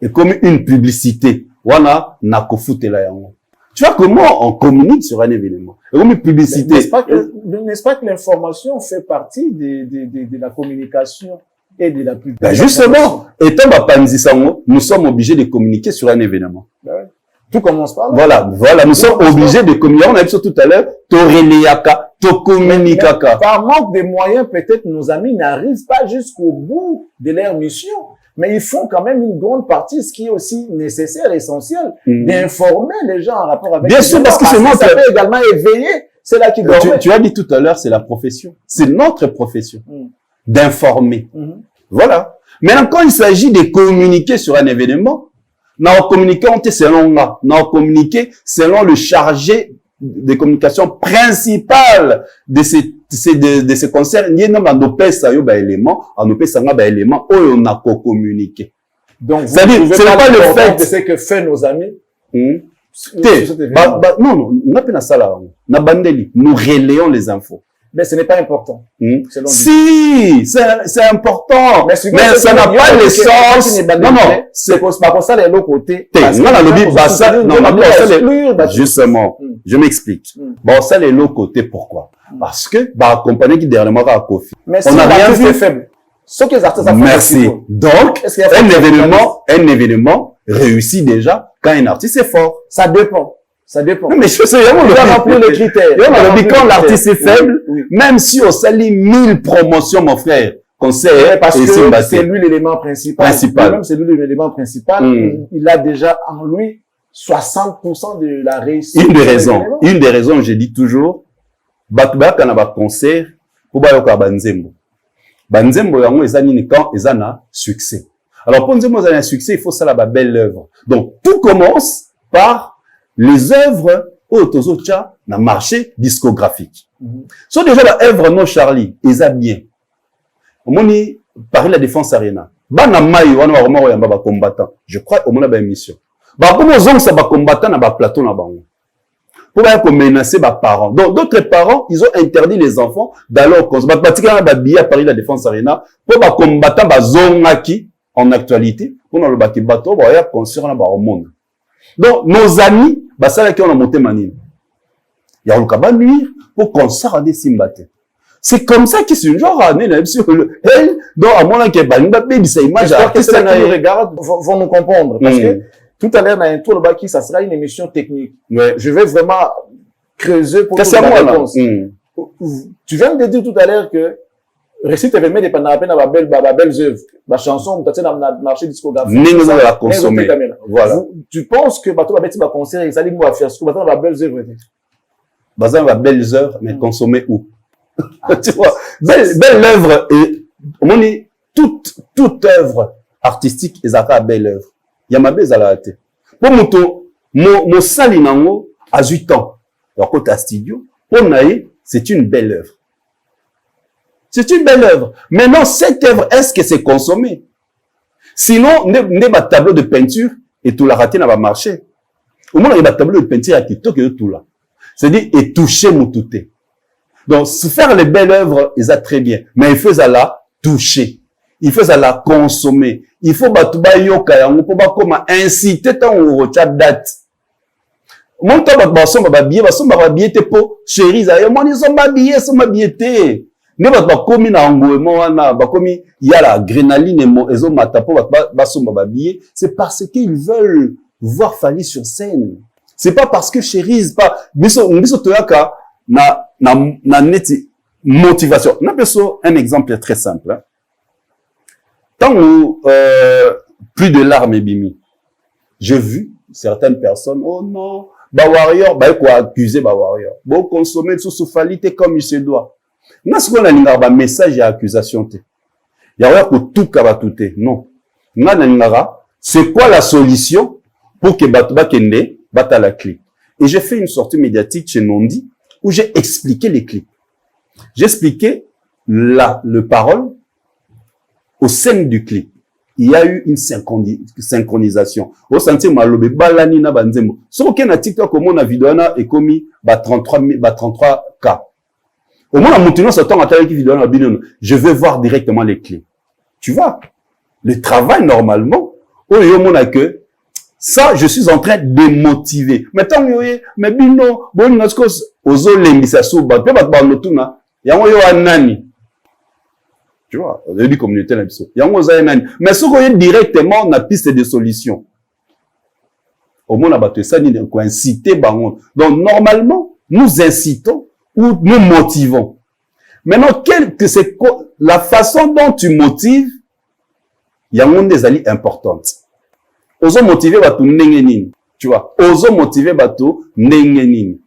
Et comme une publicité, wana, na kofute la yango. Tu vois comment on communique sur un événement. Et comme une publicité. N'est-ce pas que l'information fait partie de la communication et de la publicité? Justement, étant Panzisango, nous sommes obligés de communiquer sur un événement. Ouais. Tout commence par là. Voilà, nous sommes obligés de communiquer. On a vu ça tout à l'heure, Toreliaka, Tokommunikaka. Par manque de moyens, peut-être nos amis n'arrivent pas jusqu'au bout de leur mission. Mais ils font quand même une grande partie, ce qui est aussi nécessaire, essentiel, d'informer les gens en rapport avec. Bien sûr, parce que c'est notre. Ça peut également éveiller. C'est là qui doit. Tu as dit tout à l'heure, c'est la profession. C'est notre profession. D'informer. Voilà. Maintenant, quand il s'agit de communiquer sur un événement, nous communiquons selon le chargé de communication principales de ces concerts, il y a un élément, on a communiqué. Donc, c'est-à-dire, ce n'est pas le fait de ce que fait nos amis. Non, nous relayons les infos. Mais ce n'est pas important. Si, c'est important. Mais ça n'a pas le sens. Non, c'est pas pour ça, les l'autre côté. Justement, je m'explique. Bon, ça, les l'autre côté, pourquoi? Parce que, accompagné qui dernièrement à Kofi. Mais on n'a rien vu faible. Ce que les artistes merci. Donc, un événement réussit déjà quand un artiste est fort. Ça dépend. Ça dépend. Mais je sais, il y a remplir les critères. Quand l'artiste est faible, même si on salit 1000 promotions, mon frère, concert, parce que c'est lui l'élément principal. Même c'est lui l'élément principal. Il a déjà en lui 60% de la réussite. Une des raisons, je dis toujours, quand on a concert, pour bayoka banzembo. Banzembo yango ezani quand ezana succès. Alors pour Nzembo ezana succès, il faut ça la belle œuvre. Donc tout commence par les œuvres autozocha na marché discographique. So déjà l'œuvre non Charlie, eza bien. Omoni Paris la Défense Arena. Bana mai wana wa ma yamba ba combattant. Je crois au mona ba émission. Ba comme zong ça ba combattant na ba plateau na bango. Pour pas menacer ba parents. Donc d'autres parents, ils ont interdit les enfants d'aller au concert. Ba pratiquement ba billet à Paris la Défense Arena pour ba combattant ba zongaki en actualité pour na le baki bateau ba ya concert na ba au monde. Donc, nos amis, ça là qui on a monté manine. Il y a un nuire pour qu'on s'arrête des simbate. C'est comme ça qu'ils sont genre année là sur le elle donc à mon qui ba ngabé di sa image artiste qui nous regarde vont nous comprendre parce que tout à l'heure dans un tour le baki ça sera une émission technique. Je vais vraiment creuser pour trouver la réponse. Tu viens de dire tout à l'heure que récite événement dépendant à peine à belles œuvres. La chanson, peut-être dans le marché discographique. Nous la consommer. Voilà. Tu penses que bateau va mettre ma concert et ça dit moi faire ce que bateau va belles œuvres. Bateau va belles œuvres, mais consommer où? Tu vois, belle œuvre et on dit toute œuvre artistique est à belle œuvre. Il y a ma belle à la tête. Pour mon sali nango à 8 ans. Alors côté à studio, pour naïe, c'est une belle œuvre. C'est une belle œuvre. Maintenant, cette œuvre, est-ce que c'est consommé? Sinon, n'est pas tableau de peinture et tout la raté n'a pas marché. Au moins, il y a un tableau de peinture qui toque tout là. C'est-à-dire, et toucher mon touté. Donc, faire les belles œuvres, ils a très bien. Mais il faut la toucher. Il faut la consommer. Il faut batuba yoka yango pour ba comme inciter tant au date. Mon temps ba somba ba billet te po chérie za yo mon ils sont ba billet te. Ne ba komi na ngouement wana ba komi il y a l'adrénaline et ezo matapo ba somba ba billet, c'est parce qu'ils veulent voir Fally sur scène. C'est pas parce que chérie pas biso toyaka na neti motivation. Na beso un exemple très simple. Hein. Tant où plus de larmes et bimi. J'ai vu certaines personnes, oh non, ba warrior, ba quoi accuser ba warrior. Bon consommer sous Fally comme il se doit. N'a ce qu'on a n'ingara message et accusation te. Y'a que tout kabatouté. Non. N'a n'ingara, c'est quoi la solution pour que Batouba Kende batte la clip? Et j'ai fait une sortie médiatique chez Nondi où j'ai expliqué les clips. J'ai expliqué le parole au sein du clip. Il y a eu une synchronisation. Au sentier malobe balani na banzemo. Sur aucun na TikTok comme on a vidéo na et commis 33K. Au moins, maintenant, ce temps, je vais voir directement les clips. Tu vois, le travail, normalement, que ça, je suis en train de motiver. Maintenant, mais bino, bon, ozo lembisa souba, pe bat banotuna, yango yo anani. Tu vois, on a dit communauté là, yango za anani. Mais ce qu'on y directement, on a piste de solution. Au moins, on a battu ça, ni de inciter bango. Donc, normalement, nous incitons ou nous motivons. Maintenant, c'est la façon dont tu motives, il y a des alliés importantes. Oso motiver batu nengenini, tu vois. Oso motiver batu nengenini.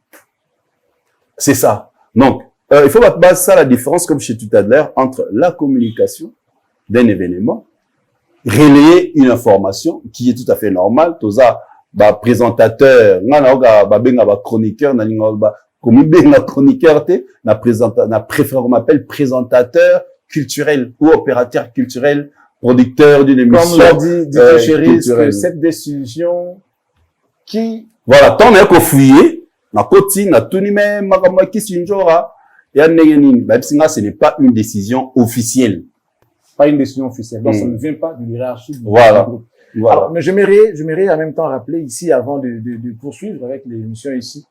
C'est ça. Donc, il faut battre ça la différence, comme chez tout à l'heure, entre la communication d'un événement, relayer une information qui est tout à fait normale, toza ba présentateur ngana oka ba benga ba chroniqueur na linga ba comme benga chroniqueur te na préfère on m'appelle présentateur culturel ou opérateur culturel, producteur d'une émission. Comme l'a dit DJ Chéri, que cette décision qui voilà, tant est qu'on fouillé na koti na tuni même makama ki sinjora ya nengeni ba singa ce n'est pas une décision officielle. Pas une décision officielle. Donc ça ne vient pas de l'hiérarchie du voilà. groupe. Voilà. Alors, mais j'aimerais en même temps rappeler ici, avant de poursuivre avec l'émission ici,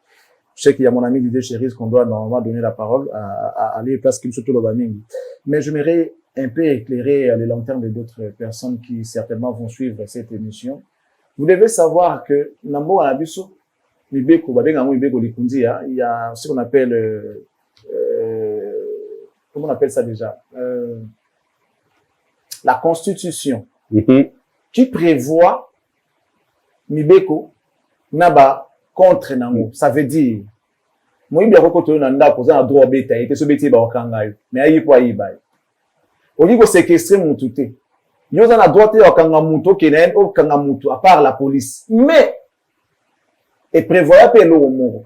je sais qu'il y a mon ami Didier Chéris qu'on doit normalement donner la parole à aller place qui me surtout le. Mais j'aimerais un peu éclairer les lanternes de d'autres personnes qui certainement vont suivre cette émission. Vous devez savoir que Nambo Anabiso, il y a ce qu'on appelle comment on appelle ça déjà, la Constitution. Qui prévoit Mibeko Naba contre Nango. Ça veut dire, moi, il y a beaucoup de gens qui ont droit à bêta, et ce bêta, bah, kangaï. Mais aïe, quoi, aïe, baï. Au niveau séquestrer mon touté. Ils ont la droite à kangamuto, qui n'est pas kangamuto, à part la police. Mais, et prévoit pas l'eau au moro.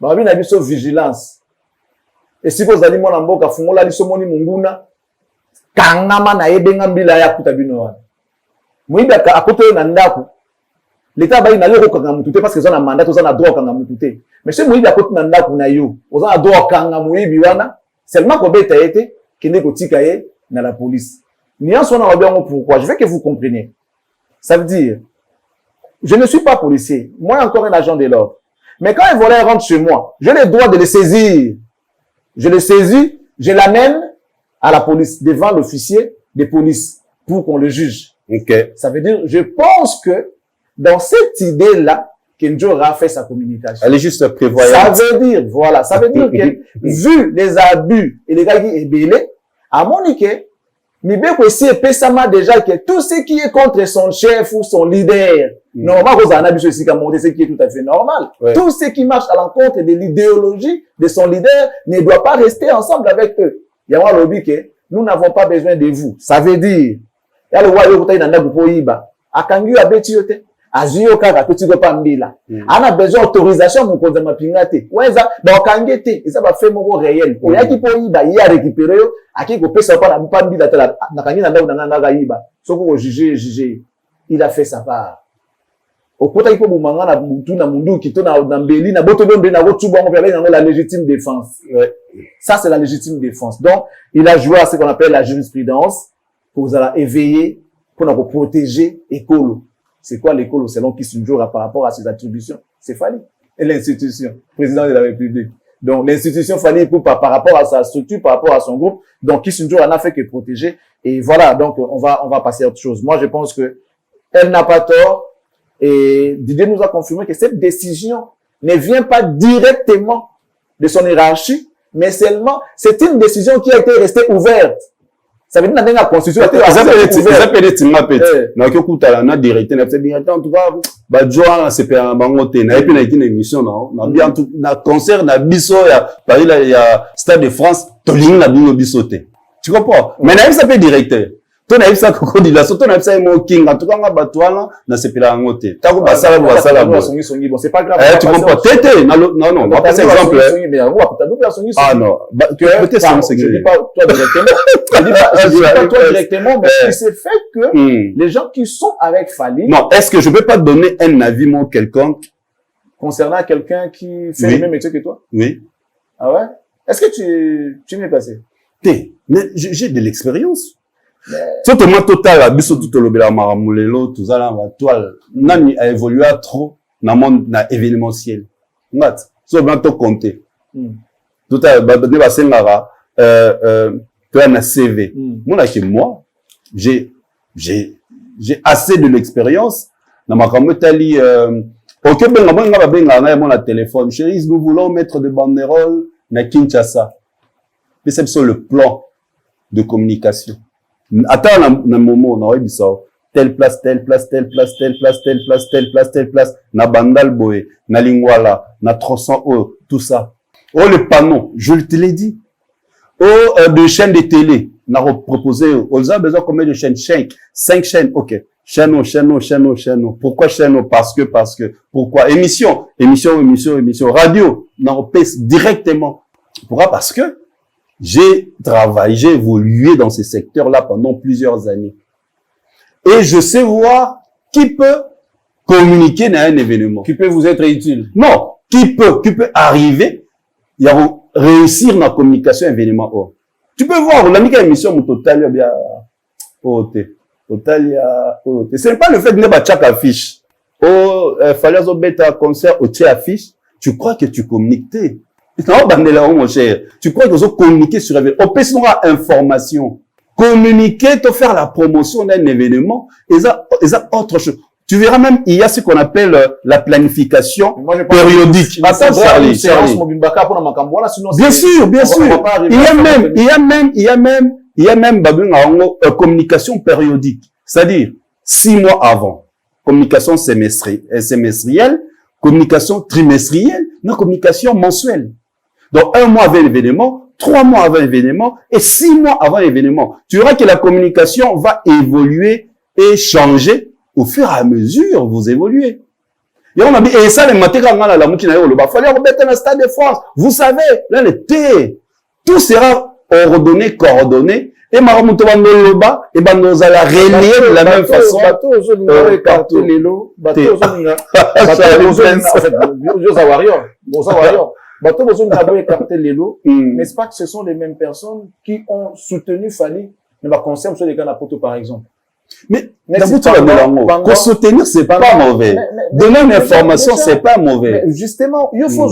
Bah, il y a une vigilance. Et si vous allez, mon amboka, fungola, l'isomoni munguna, kangama na ebenga mbila ya kutabinoa. Moïba à côté de Nandaku, l'État va y aller au Kangamutute parce qu'ils ont un mandat, ils ont un droit au Kangamutute. Mais si Moïba à côté de Nandaku, ils ont un droit au Kangamouibiwana, seulement qu'on bête a été, qui n'est qu'au Tikaye, dans la police. N'y en soit bien pourquoi. Je veux que vous compreniez. Ça veut dire, je ne suis pas policier. Moi, encore un agent de l'ordre. Mais quand un voleur rentre chez moi, j'ai le droit de le saisir. Je le saisis, je l'amène à la police, devant l'officier de police, pour qu'on le juge. Okay. Ça veut dire, je pense que dans cette idée-là, Kenjo a fait sa communication. Elle est juste prévoyante. Ça veut dire, voilà, ça veut dire que, vu les abus et les gars qui est belé, à mon niquet, Mibeko aussi est pesama déjà que tout ce qui est contre son chef ou son leader, normalement, vous en avez vu ceci qui a monté, ce qui est tout à fait normal. Ouais. Tout ce qui marche à l'encontre de l'idéologie de son leader ne doit pas rester ensemble avec eux. Il y a un lobby que nous n'avons pas besoin de vous. Ça veut dire, il y a le roi yokuta inanda kupoiba. Akangu abeti yote. Azuyo kaka kutiko pambila. Ana besoin d'autorisation mon konza mapingate. Weza ba okangete, isa ba fait moko réel. Oyaki poiba, il a récupéré yo, aki ko pesa pa na pambila tala nakangi nanda unanga gaiba. Soko ko juger. Il a fait sa part. Okota ipo bumanga na mutu na mundu kito na mbeli na boto bombe na rotuba on pele na la légitime défense. Ouais. Ça c'est la légitime défense. Donc, il a joué à ce qu'on appelle la jurisprudence. Pour vous éveiller, pour nous protéger l'école. C'est quoi l'école selon Kissinger par rapport à ses attributions? C'est Fali. Et l'institution, président de la République. Donc, l'institution Fali par rapport à sa structure, par rapport à son groupe. Donc, Kissinger en a fait que protéger. Et voilà, donc, on va passer à autre chose. Moi, je pense que elle n'a pas tort. Et Didier nous a confirmé que cette décision ne vient pas directement de son hiérarchie, mais seulement, c'est une décision qui a été restée ouverte. Ça veut dire que la constitution a été na kyokuta na directeur na directeur en tout cas ba joa c'est pas bangote na epi na ikine émission na bien tout na concert na biso ya Paris là ya Stade de France tolingi na bino bisote tu comprends mais na ça peut directeur to na ça ko dila so to na ça mo king en tout cas ba toana na sepela ngote ta ko basala bon c'est pas grave tu comprends tété non on va passer exemple ah non peut-être ça c'est je dis pas toi directement je dis pas toi directement mais c'est fait que les gens qui sont avec Fali non est-ce que je peux pas donner un avis moi quelconque concernant quelqu'un qui fait le même métier que toi oui ah ouais est-ce que tu m'es passé mais j'ai de l'expérience surtout moi total biso tout le bela maramulelo tout ça là la toile nani a évolué trop dans monde na événementiel ngat so bien to compter tout à ne ba sengara toi na CV moi j'ai assez de l'expérience na makambo tali OK ben nga benga na mon téléphone chérie nous voulons mettre des banderoles na Kinshasa mais c'est sur le plan de communication. Attends un moment, on aurait dit ça. Telle place, na bandal boé, na lingwala, na 300 tout ça. Oh, le panneau, je te l'ai dit. Oh, de chaînes de télé, on a proposé, on a besoin combien de chaînes? 5 chaînes, ok. Chano. Pourquoi Chano? Parce que. Pourquoi? Émission. Radio. Non, on paye directement. Pourquoi? Parce que j'ai travaillé, j'ai évolué dans ces secteurs-là pendant plusieurs années. Et je sais voir qui peut communiquer dans un événement. Qui peut vous être utile. Non, qui peut arriver, il y a réussir dans la communication événement. Oh. Tu peux voir, on a mis une émission, total, bien, ce n'est pas le fait de ne pas chaque affiche. Fallait bêta concert au affiche. Tu crois que tu communiques. Mon cher. Tu crois que tu communiquer sur l'événement. On peut se avoir information. Communiquer, te faire la promotion d'un événement, et ça autre chose. Tu verras même, il y a ce qu'on appelle la planification périodique. Attends, Charlie. Bien sûr. Il y a même communication périodique. C'est-à-dire, 6 mois avant. Communication semestrielle, communication trimestrielle, non, communication mensuelle. Donc, 1 mois avant l'événement, 3 mois avant l'événement et 6 mois avant l'événement. Tu verras que la communication va évoluer et changer au fur et à mesure vous évoluez. Et on a dit, et ça, les matériaux, il fallait remettre un stade de France. Vous savez, là, le thé, tout sera ordonné, coordonné. Et Maramuto Loba, et ben nous allons relayer de la même façon. N'est-ce pas que ce sont les mêmes personnes qui ont soutenu Fali dans la concert sur les gars Poto, par exemple? Mais pour soutenir, c'est pas mauvais. Donner une information, c'est pas mauvais. Justement, il faut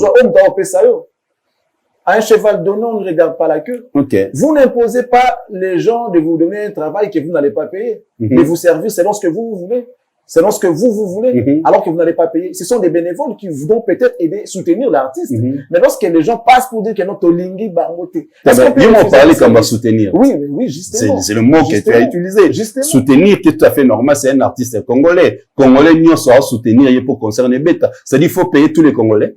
à un cheval donnant, on ne regarde pas la queue. Okay. Vous n'imposez pas les gens de vous donner un travail que vous n'allez pas payer, mais vous servir selon ce que vous voulez, selon ce que vous voulez, alors que vous n'allez pas payer. Ce sont des bénévoles qui vont peut-être aider, soutenir l'artiste. Mais lorsque les gens passent pour dire que notre lingui bangote. Est-ce qu'on peut parler comme va soutenir? Oui, justement. C'est le mot que tu as utilisé. Justement. Soutenir, qui est tout à fait normal, c'est un artiste congolais. Congolais, nous, on saura soutenir, pour concerner bêta. C'est-à-dire, il faut payer tous les Congolais.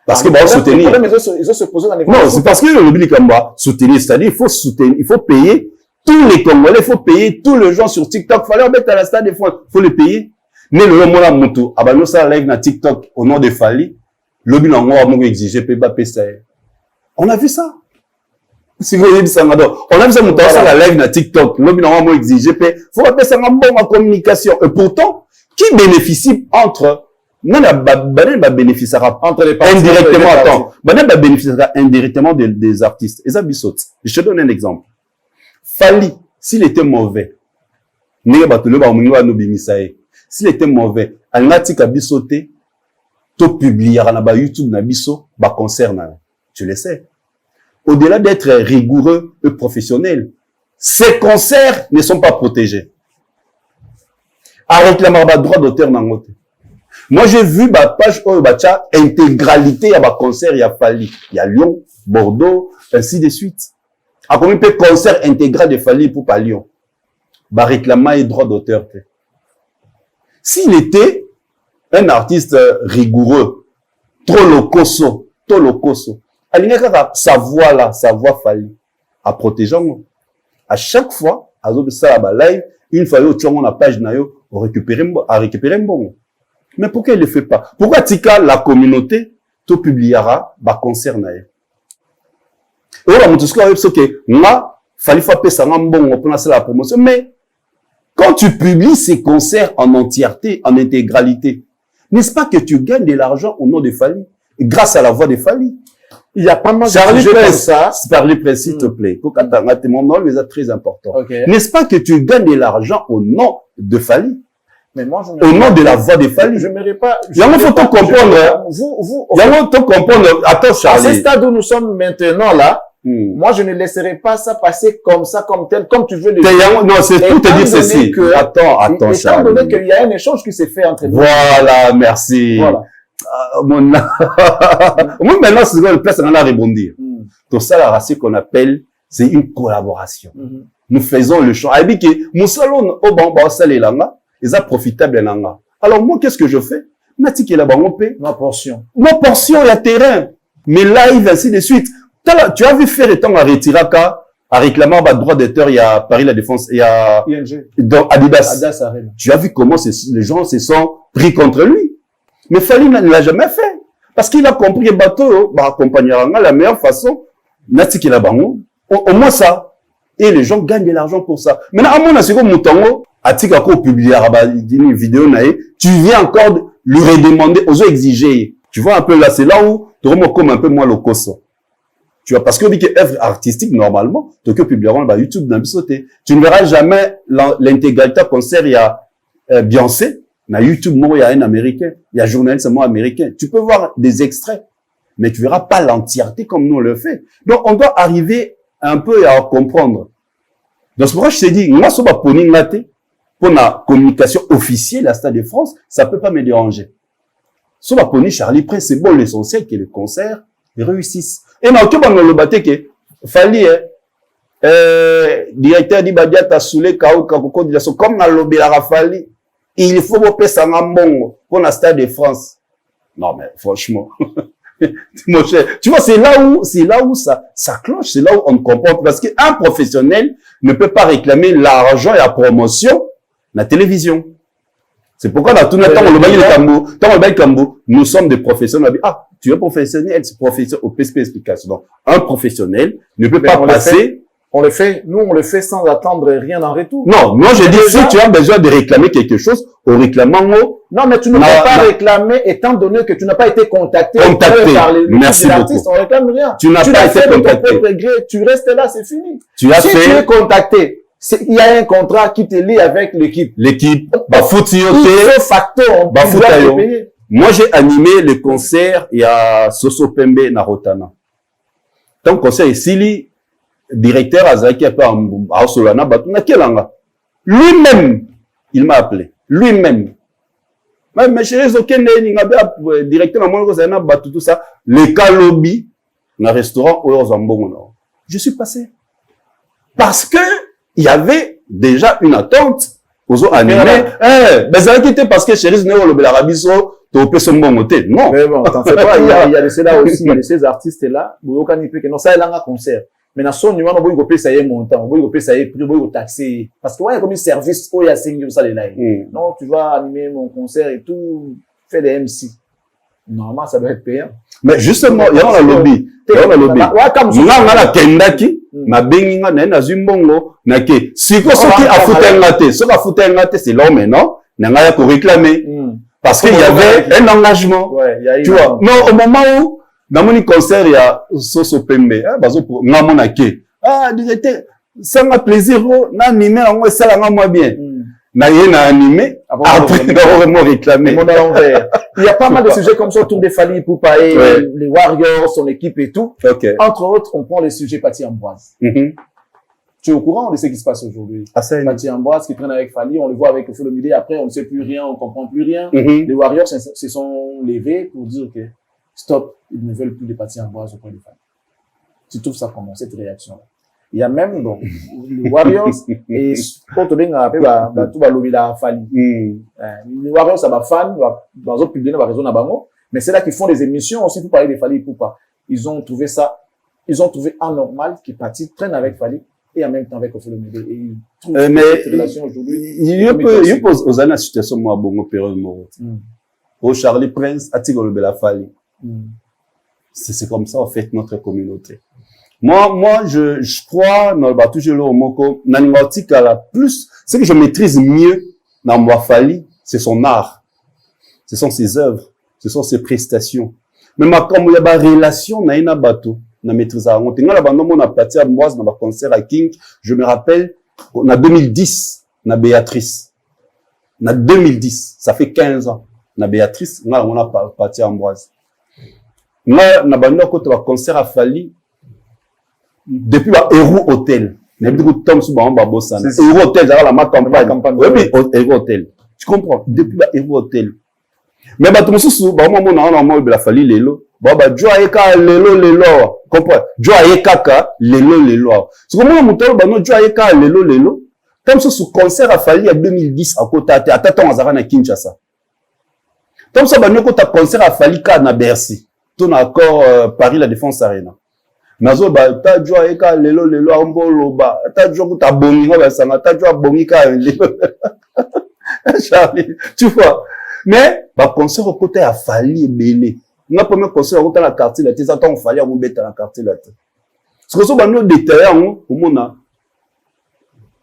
Parce que, bah, soutenir. Ils ont se posé dans les non, c'est parce que le public comme moi, soutenir, c'est-à-dire, il faut soutenir, il faut payer tous les Congolais, il faut payer tous les gens sur TikTok. Fallait mettre à la stade des fois, faut les payer. Mais le moment là, moto, ah bah, nous, ça live dans TikTok, au nom de Fali, le bilan, on va exiger, pas ça. On a vu ça. Si vous voyez ça, on a vu ça, moto, ça, la live dans TikTok, le bilan, on va exiger, faut appeler ça un bon en communication. Et pourtant, qui bénéficie entre non, bénéficiera entre les parties indirectement. Attends, bénéficiera indirectement des artistes. Et ça, bisot. Je te donne un exemple. Fali, s'il était mauvais, s'il était mauvais, alnatika bisoté, to publiera na YouTube na biso, concert na. Tu le sais. Au-delà d'être rigoureux et professionnel, ces concerts ne sont pas protégés. À réclamer droit d'auteur dans notre. Moi, j'ai vu ma page intégralité, il y a concert, il y a Fali, il y a Lyon, Bordeaux, ainsi de suite. À combien de concert intégral de Fali pour pas Lyon? Réclamer les droits d'auteur. S'il était un artiste rigoureux, trop locoso, sa voix là, sa voix Fali, à protéger. À chaque fois, à live, une fois au on la page nayo, à récupérer un bon. Mais pourquoi il ne le fait pas? Pourquoi tika la communauté te publiera concert naé? Et là, moi, fallait faire ça bon pour lancer la promotion. Mais quand tu publies ces concerts en entièreté, en intégralité, n'est-ce pas que tu gagnes de l'argent au nom de Fali, grâce à la voix de Fali? Il y a pas mal de Charlie Press, Charlie Press, s'il te plaît. Mon nom est très important. Okay. N'est-ce pas que tu gagnes de l'argent au nom de Fali? Mais moi, je au nom de la voix de Fali. Je n'aimerais pas. Il y a un faut te comprendre. Il y a un faut te comprendre. Attends, Charlie. À ce stade où nous sommes maintenant là, moi, je ne laisserai pas ça passer comme ça, comme tel, comme tu veux le dire. Non, c'est tout te dire ceci. Attends, Charlie. Étant donné qu'il y a un échange qui s'est fait entre nous. Voilà, merci. Voilà. Moi, maintenant, c'est une place, on a rebondir. Tout ça, la race qu'on appelle, c'est une collaboration. Nous faisons le choix. Avec mon salon, au bon, salé là, ils ont profitable là. Alors, moi, qu'est-ce que je fais? Natiki là-bas, on paie. Ma portion, il y a terrain. Mais live, ainsi de suite. Tu as vu faire le temps à retirer à réclamer un droit d'auteur, il y a Paris La Défense, il y a ING. dans Adidas. Adidas Arena. Tu as vu comment les gens se sont pris contre lui. Mais Fally ne l'a jamais fait. Parce qu'il a compris que bateau, bah, accompagnera la meilleure façon, Natiki la bango, au moins ça. Et les gens gagnent de l'argent pour ça. Maintenant, à mon avis, comme Moutongo, Atika ko publier une vidéo naïe, tu viens encore lui redemander, aux exiger. Tu vois un peu là, c'est là où tu remets comme un peu moins le coso. Tu vois, parce que dit que œuvre artistique, normalement, tu peux publier sur YouTube, dans sauté. Tu ne verras jamais l'intégralité concert, il y a Beyoncé, na YouTube, il y a un américain, il y a journaliste américain. Tu peux voir des extraits, mais tu verras pas l'entièreté comme nous on le fait. Donc, on doit arriver un peu à comprendre. Donc, c'est pourquoi je t'ai dit, moi, ce pas pour la communication officielle à Stade de France, ça peut pas me déranger. Sur la pony Charlie Prince, c'est bon, l'essentiel que le concert réussisse. Et non, que bon, le bâté que Fally, directeur dit Badia Tassoulé, Kao, Kakoko, comme dans le Fally, il faut que ça bon pour la Stade de France. Non, mais franchement, mon cher, tu vois, c'est là où ça cloche, c'est là où on comprend. Parce qu'un professionnel ne peut pas réclamer l'argent et la promotion la télévision. C'est pourquoi dans tout le temps, nous sommes des professionnels. Ah, tu es professionnel, c'est professionnel au PSP explication. Donc, un professionnel ne peut pas passer. On le fait, nous, on le fait sans attendre rien en retour. Non, moi, je dis, si tu as besoin de réclamer quelque chose, au réclamant, non, mais tu ne peux pas réclamer, étant donné que tu n'as pas été contacté. Par les merci beaucoup. On réclame rien. Tu n'as pas été contacté. Tu restes là, c'est fini. Tu as si tu es contacté, il y a un contrat qui te lie avec l'équipe. L'équipe, facteur, moi, j'ai animé le concert, il y a Soso Pembe Narotana. Ton concert ici, directeur Azaki à Solana Batuna Kelanga. Lui-même, il m'a appelé. Lui-même. Mais chérie, directeur, tout ça, le Kalobi, dans le restaurant, je suis passé. Parce que, il y avait déjà une attente aux autres animés. Mais ça a quitté parce que chérie, l'Arabiso, tu son bon côté. Non. Mais bon, t'en fais pas, il y a de ceux-là aussi, il y a de ces artistes-là, non, ça, il y a un concert. Mais dans son numéro, on peut payer montant, on peut payer prix, on peut taxer. Parce que, ouais, comme un service, il y a 5 ça, les lives. Non, tu vas animer mon concert et tout, fais des MC. Normalement, ça doit être payant. Mais justement, il y a un lobby. Il y a un lobby. Il y a la kendaki, ma benginga, na zumbongo, na ke. Si ko soki a ngate, c'est l'homme, non? N'a pas pour réclamer. Parce qu'il y avait un engagement. Tu vois. Non, au moment où, dans mon concert, il y a Soso Pembe, pour Namonake. Ah, directeur, ça m'a plaisir, n'a animé, ça l'a moi bien. N'a animé, après, vraiment réclamé. Il y a pas mal de sujets comme ça autour des Fally Ipupa et les Warriors, son équipe et tout. Entre autres, on prend les sujets Paty Ambroise. Tu es au courant de ce qui se passe aujourd'hui? Paty Ambroise qui traîne avec Fally, on le voit avec le midi, après on ne sait plus rien, on comprend plus rien. Les Warriors se sont levés pour dire que stop, ils ne veulent plus de Paty Ambroise auprès de Fally. Tu trouves ça comment, cette réaction-là? Il y a même, donc, les Warriors, et, pour te dire, tout va lobby la Fally. Les Warriors, ça va fan, dans autres publics, va raison à Bango, mais c'est là qu'ils font des émissions aussi pour parler des Fally Ipupa. Ils ont trouvé anormal que Paty traîne avec Fally et en même temps avec Ophélo-Médé. Et ils trouvent cette relation aujourd'hui. Il pose aux années la situation, moi, Bongo, période, au Charlie Prince, à Tigolo Bela Fally. C'est comme ça, en fait, notre communauté. Moi, je crois, dans le bateau, je le moko, plus, ce que je maîtrise mieux dans moi Fally, c'est son art. Ce sont ses œuvres. Ce sont ses prestations. Mais comme il y a une relation, dans un bateau, dans maîtrise à on a l'abandon, on a Paty Ambroise dans le concert à King. Je me rappelle, on a 2010, on a Béatrice. On a 2010. Ça fait 15 ans. On a Béatrice, on a Paty Ambroise. On a côté un concert à Fally, depuis le Héros Hotel. Il y a beaucoup de temps sur le Héros Hotel, c'est la campagne. Oui, Héros Hotel. Tu comprends? Depuis le Héros Hotel. Mais tout le monde, il a fallu les lots. Joa eka lelo. Comprends? Joa eka lelo. C'est comme on monte, Joa eka lelo. Comme ça, ce concert a fallu en 2010 à côté, à Tata Azara na Kinshasa. Comme ça, quand tu concert a fallu na Bercy. Ton accord Paris La Défense Arena. nazo ba ta jwa eka lelo amboloba ta jwa kuta bongi ba sanga ta jwa bongi ka lelo Charlie tu vois mais ba concert au côté a fallu belé na premier concert au côté la quartier là ça tant fallait on beta la quartier là ce que so ba no détail au mona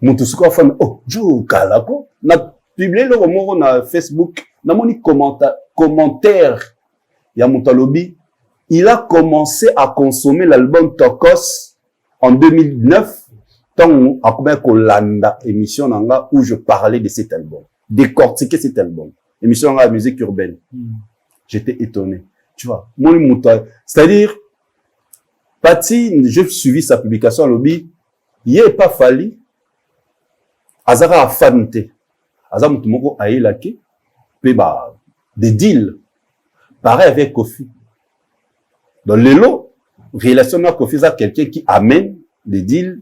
mutu suko fa oh jo kala ko na publier le mot na Facebook na moni commentaire ya Mutalobi. Il a commencé à consommer l'album Tokos en 2009, tant à combien Kolanda émission nanga où je parlais de cet album, décortiquer cet album, émission nanga musique urbaine. J'étais étonné, tu vois. C'est-à-dire, Pati, j'ai suivi sa publication à lobby, il n'est pas fallu, Azara a fanté, Azara Moutumoko a élaqué, puis bah, des deals, pareil avec Kofi. Dans les lots, relation avec Kofi, c'est quelqu'un qui amène des deals,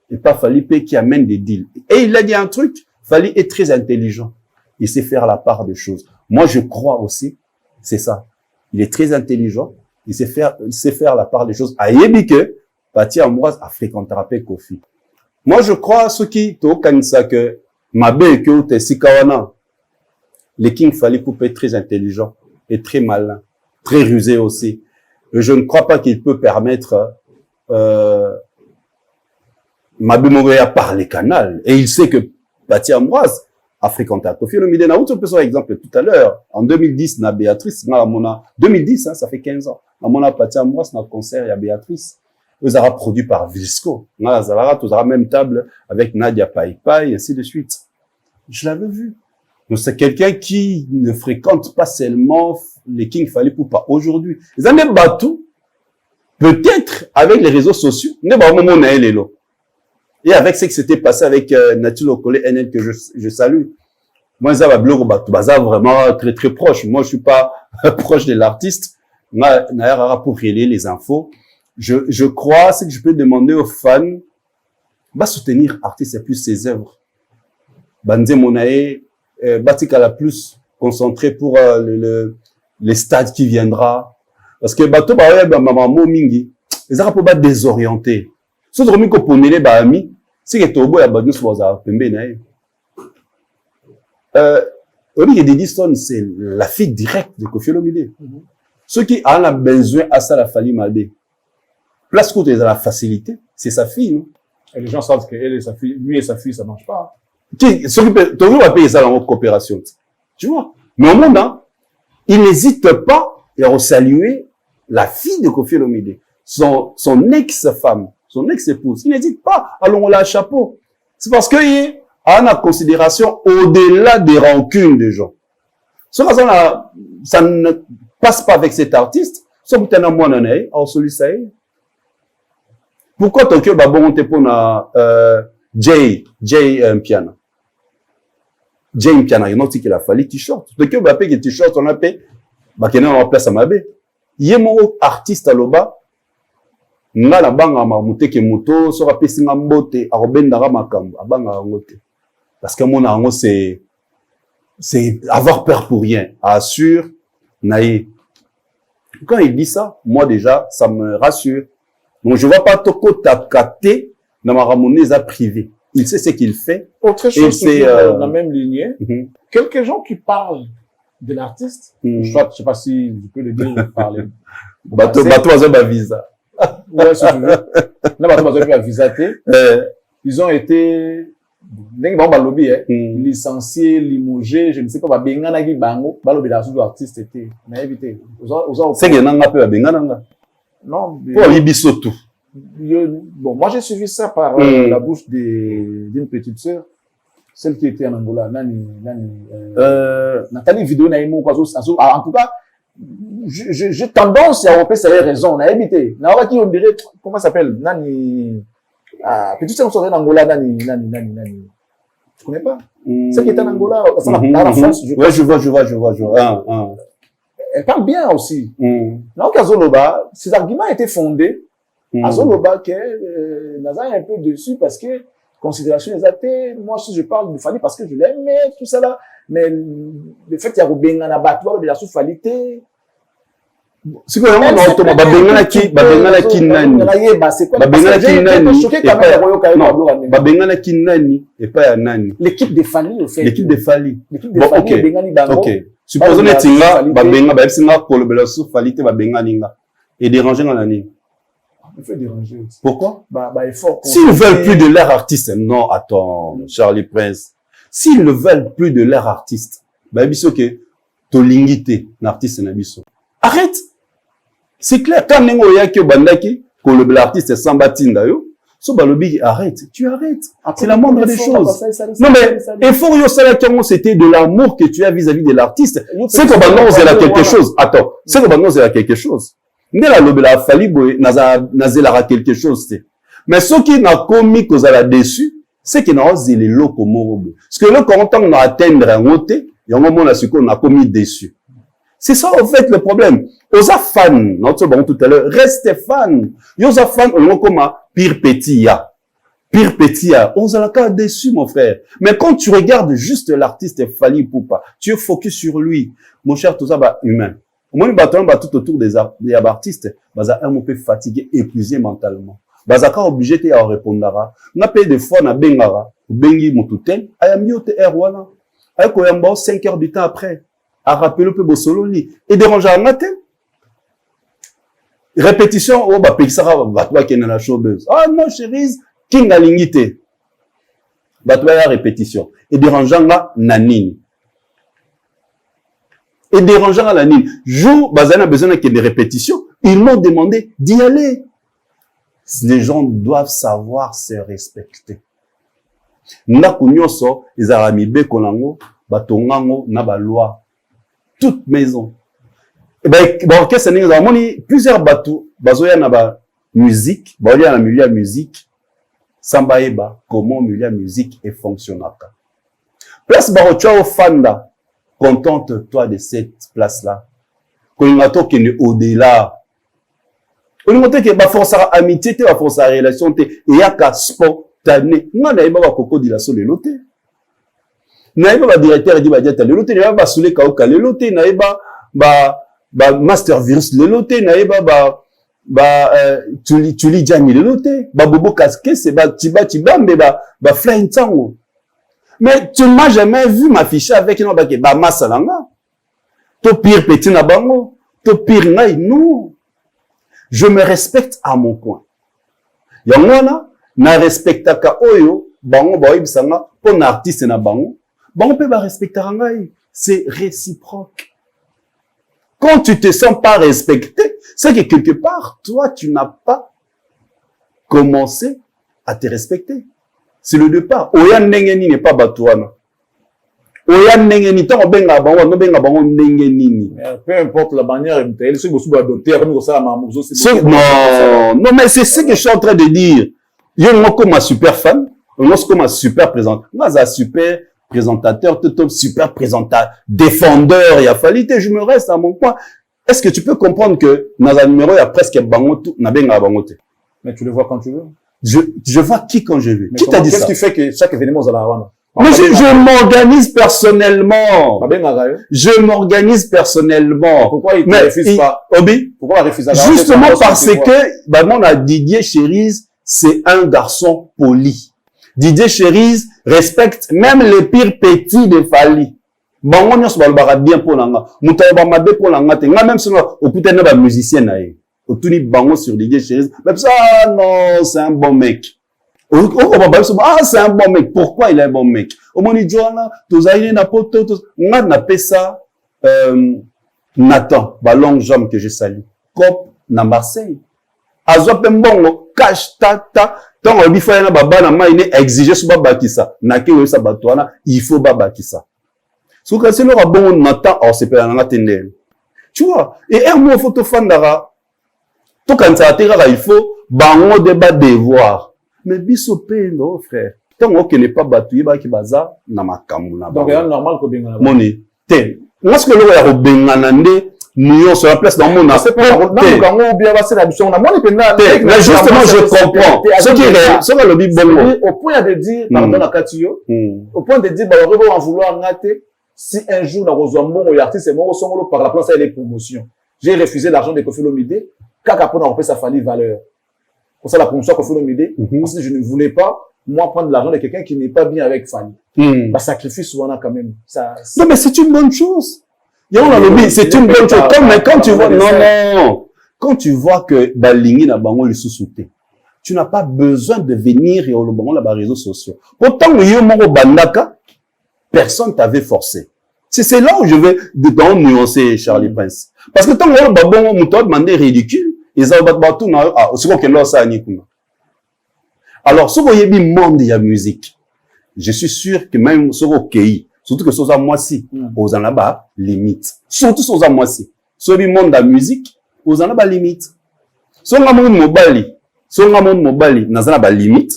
et pas fallu qui amène des deals. Et il a dit un truc, fallait être très intelligent. Il sait faire la part des choses. Moi, je crois aussi, c'est ça. Il est très intelligent, il sait faire la part des choses. A yébike, Pati Ambroise a fréquenté Kofi. Moi, je crois à ceux qui t'okanisa que Mabé que te sikawana. Les kings fallait couper très intelligent et très malin, très rusé aussi. Et je ne crois pas qu'il peut permettre Mabé Mogoya par les canaux. Et il sait que Pati Ambroise a fréquenté Kofi Olomide. On peut prendre exemple tout à l'heure. En 2010, na Béatrice, 2010, hein, ça fait 15 ans. À mon Pati Ambroise, na concert, il y a Béatrice. Vous aurez produit par Visco. Vous aurez même table avec Nadia Paipai, et ainsi de suite. Je l'avais vu. Donc, c'est quelqu'un qui ne fréquente pas seulement les King Fali Poupa aujourd'hui. Ils ont même battu, peut-être avec les réseaux sociaux, et avec ce qui s'était passé avec Nathie Lokole NN que je salue. Moi, ça va vraiment très très proche. Moi, je suis pas proche de l'artiste. Moi, pour relayer les infos. Je crois, c'est que je peux demander aux fans, bah, soutenir l'artiste et plus ses œuvres. Banze Monae, Batika la plus concentré pour les stades qui viendra. Parce que bateau bah maman mingi, les arabes pas désorientés. Ce dromi ko ponele ba ami, c'est que tobo ya badus waza pembe nae. Oli Dediston c'est la fille directe de Kofi Olomide. Ceux qui ont besoin à ça la Fali Mabé. Place où tu as la facilité, c'est sa fille, non? Et les gens savent que elle et sa fille, lui et sa fille, ça marche pas. Qui s'occupe, tu vas payer ça dans votre coopération. Tu vois? Mais au monde, hein, il n'hésite pas à saluer la fille de Kofi Olomide, son ex-femme, son ex-épouse. Il n'hésite pas à l'envoyer un chapeau. C'est parce qu'il a une considération au-delà des rancunes des gens. Ça ne passe pas avec cet artiste. Ça vous tenez à moi, celui-ci. Pourquoi ton cœur va bon pour na Jay Piana? Jay Piana, il y a qui a fallu t-shirt. Ton cœur va payer t-shirt, on a payé. Bah, qu'il y a en place à Mabé. Il y a mon artiste à l'oba. Nga la banga ma muteke moto, sera pesi nga mbote, a robendara makambo, a banga ngote. Parce que mon ango c'est avoir peur pour rien. Assure, naïe. Quand il dit ça, moi déjà, ça me rassure. Donc, je vois pas Toko Takate dans ma ramonesa privée. Il sait ce qu'il fait. Autre chose, c'est dans la même lignée. Quelques gens qui parlent de l'artiste, je sais pas si je peux le dire, parler. Bateau à visa. Ouais, si tu veux. Non, bateau à visa. Ils ont été, licenciés, limogés, je ne sais pas, bengana qui bango, balobi la sous artiste était. Mais évitez. C'est que n'anga peu à bengana. Non, pour Ibisoto. Bon, moi j'ai suivi ça par la bouche d'une petite sœur, celle qui était en Angola, Nathalie Vidéo Naïmo, en tout cas, j'ai tendance à repérer ses raisons, on a évité. Qui on dirait, comment ça s'appelle, petite sœur en Angola, tu connais pas? Celle qui était en Angola, dans la France, ouais, je vois. Elle parle bien aussi. Donc, à Zoloba, ses arguments étaient fondés. À Zoloba, Naza est un peu dessus parce que, considération des athées, moi, si je parle de Fali parce que je l'aimais, tout ça là, mais le fait qu'il y a Rubenga Nabatwa, de la sous-falité, Si vous avez un automate, babengana ki nani. Babengana ki nani et pas ya nani. L'équipe de Fali au fait. L'équipe de Fali. Bon, ok. Supposons que Tinga, babenga, babsinga kolobela sou Fali te babenga ninga. Et déranger dans la ligne. Il fait déranger aussi. Pourquoi? Effort. S'ils ne veulent plus de leur artiste, non, attends, Charlie Prince. S'ils ne veulent plus de leur artiste, biso que tolingite, l'artiste nabiso. Arrête! C'est clair, quand nengo yaki o bandaki, que l'artiste sambatinda yo, so balobi arrête, tu arrêtes. C'est la moindre des choses. Non mais, effort yo salakiango, c'était de l'amour que tu as vis-à-vis de l'artiste. C'est que bandon zela quelque chose. Attends, c'est que bandon zela quelque chose. Ndela lobela fali boy nazela quelque chose te. Mais ce qui n'a commis que la déçu, c'est que na ozele loko morobo. Parce que le quand on atteindre un côté, il y a un moment là qu'on a commis déçu. C'est ça en fait le problème. Osa fan, notre bon tout à l'heure, reste fan. Yosa fan on comme pire petit ya. Pire petit ya, on s'en a déçu mon frère. Mais quand tu regardes juste l'artiste Fali Poupa, tu es focus sur lui. Mon cher tout ça va humain. Moi, nous battons tout autour des artistes, baza un peu fatigué, épuisé mentalement. Baza ka obligé te à répondre. Na paye des fois na bengara, bengi motutel, ayambi ote erwana. Ayako yamba 5 heures du temps après, à rappeler le peu bosolo li et déranger en matin. Répétition, oh bah pexara batwa qui est dans la showbiz. Ah non chérie, king a lingité. Batwa ya répétition et dérangeant la nanine. Et dérangeant à la ligne. Jour, Bazana a besoin qu'il y ait des répétitions. Ils m'ont demandé d'y aller. Les gens doivent savoir se respecter. Nakunyoso, les aramibe konango, batongango, na ba loi. Toute maison. Et ben, qu'est-ce que c'est que plusieurs bateaux, bazoya na ba musique, bazoya na milieu musique, sambaeba, comment milieu musique est fonctionnel. Place barotua au fanda. Contente-toi de cette place-là. Quand il est au-delà. Quand il est force à amitié, va force à relation, et il y a qu'à spontané. Moi, je n'ai pas coco de la seule loté. Je n'ai pas directeur de la loté, je n'ai pas soulé kaoka le loté, je n'ai pas master virus le loté, je n'ai pas tu lis Gianni le loté, bobo casqué, c'est tiba, mais flying tango. Mais tu ne m'as jamais vu m'afficher avec une autre bah masalanga. To pire petit na bango, to pire ngai non. Je me respecte à mon coin. Yangwana na respectaka oyo bango ba ibisanga pour artiste na bango. Bango peut ba respecter ngai, c'est réciproque. Quand tu te sens pas respecté, c'est que quelque part toi tu n'as pas commencé à te respecter. C'est le départ. Oya ndengeni n'est pas batouana. Oya ndengeni, tant benga bango, no benga bango ndengeni. Peu importe la manière, il se peut adopter, comme ça, non, mais c'est ce que je suis en train de dire. Je suis comme un super fan, je suis comme un super présentateur. Moi, un super présentateur, tout super présentateur, défendeur, il a fallu que je me reste à mon coin. Est-ce que tu peux comprendre que dans un numéro, il y a presque bango tout, na benga bango te. Mais tu le vois quand tu veux. Je vois qui quand je veux. Qui t'a dit ça? Qu'est-ce qui fait que chaque événement, vous allez mais je m'organise personnellement. Je m'organise personnellement. Pourquoi il ne refuse pas? Obi? Pourquoi il refuse? Justement parce que, bah, mon a Didier Cherise, c'est un garçon poli. Didier Cherise respecte même les pires petits de Fali. Bon, on se va bien pour l'anga. Moutaïba m'a pour l'anga. Même si on peut être un musicien, naïe. Au tout bango sur Didier Cherise. Même ça, non, c'est un bon mec. Ah, c'est un bon mec. Pourquoi il est un bon mec? Au moment où Joana, tous aïe na poto, on a appelé ça, Nathan, ballon jambe que je salue. Cop, na Marseille. Azo pembongo, cash, tata, tant on dit faut na baba na ma ine exiger ce baba qui ça. Na ke we sa batwana, il faut baba qui ça. Ce que c'est le bon Nathan, oh, c'est pas un tendel. Tu vois? Et un mot photo fandara. Tout quand ça atterra, il faut, bango débat devoir. Mais biso pendo, frère. Tant qu'on n'est pas battu, bah, qui baza, na makamu na. Donc, il est normal que benga. Moni. Ten. Moi, ce que l'on a benga nande, nous, sur la place dans mon c'est pas, non, quand on bien passer la mission, on a moins de benga. Mais justement, je comprends. Ce qui est, ce que le big bongo. Au point de dire, pardon, la Katio, au point de dire, bah, on va en vouloir ngater, si un jour, on a besoin de bon, l'artiste est mort, on par la place, il y a des promotions. J'ai refusé l'argent de Koffi Olomide. Quand après, on a repris sa famille valeur. Pour ça, la promotion Koffi Olomide. Parce que je ne voulais pas, moi, prendre l'argent de quelqu'un qui n'est pas bien avec Fanny. Bah, sacrifice souvent, quand même. Ça, non, mais c'est une bonne chose. C'est une bonne chose. Quand tu vois, non. Quand tu vois que, Balingi na bango le sous-souté, tu n'as pas besoin de venir et au bango là, réseaux sociaux. Pourtant, yo moro bandaka, personne t'avait forcé. C'est là où je vais de nuancer Charlie Prince. Parce que tant que le babon mouton demandé ridicule, ils ont battu c'est quoi que là ça ni kuna. Alors, ce que y monde de la musique, je suis sûr que même ce qui surtout que ce soit moi si, aux en a limite. Surtout ce soit moi si. Ce monde de la musique, aux en a limite. Ce monde mobile, dans un limite,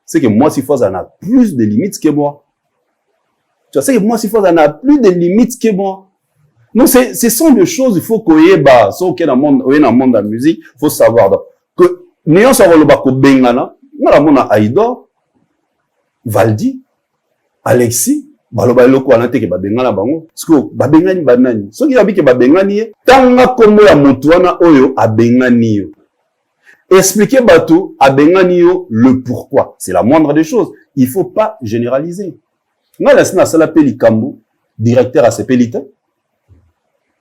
c'est que moi si faut en a plus de limites que moi. Tu sais que moi, s'il faut, on a plus de limites que moi. Donc, ce sont des choses, il faut qu'on y ait, sauf qu'il y a dans le monde de la musique, il faut savoir, que, nous, on savoir le bako bengana, on a mon Aïdor, Valdi, Alexis, baloba loko anate ke babengana bango, parce que, babengani banani. Ce qui a dit que babengani, tanga komo ya mutuana oyo, abengani yo. Expliquer bateau, abengani yo, le pourquoi. C'est la moindre des choses. Il faut pas généraliser. Nga la sala peli kambo, directeur à ce pelita.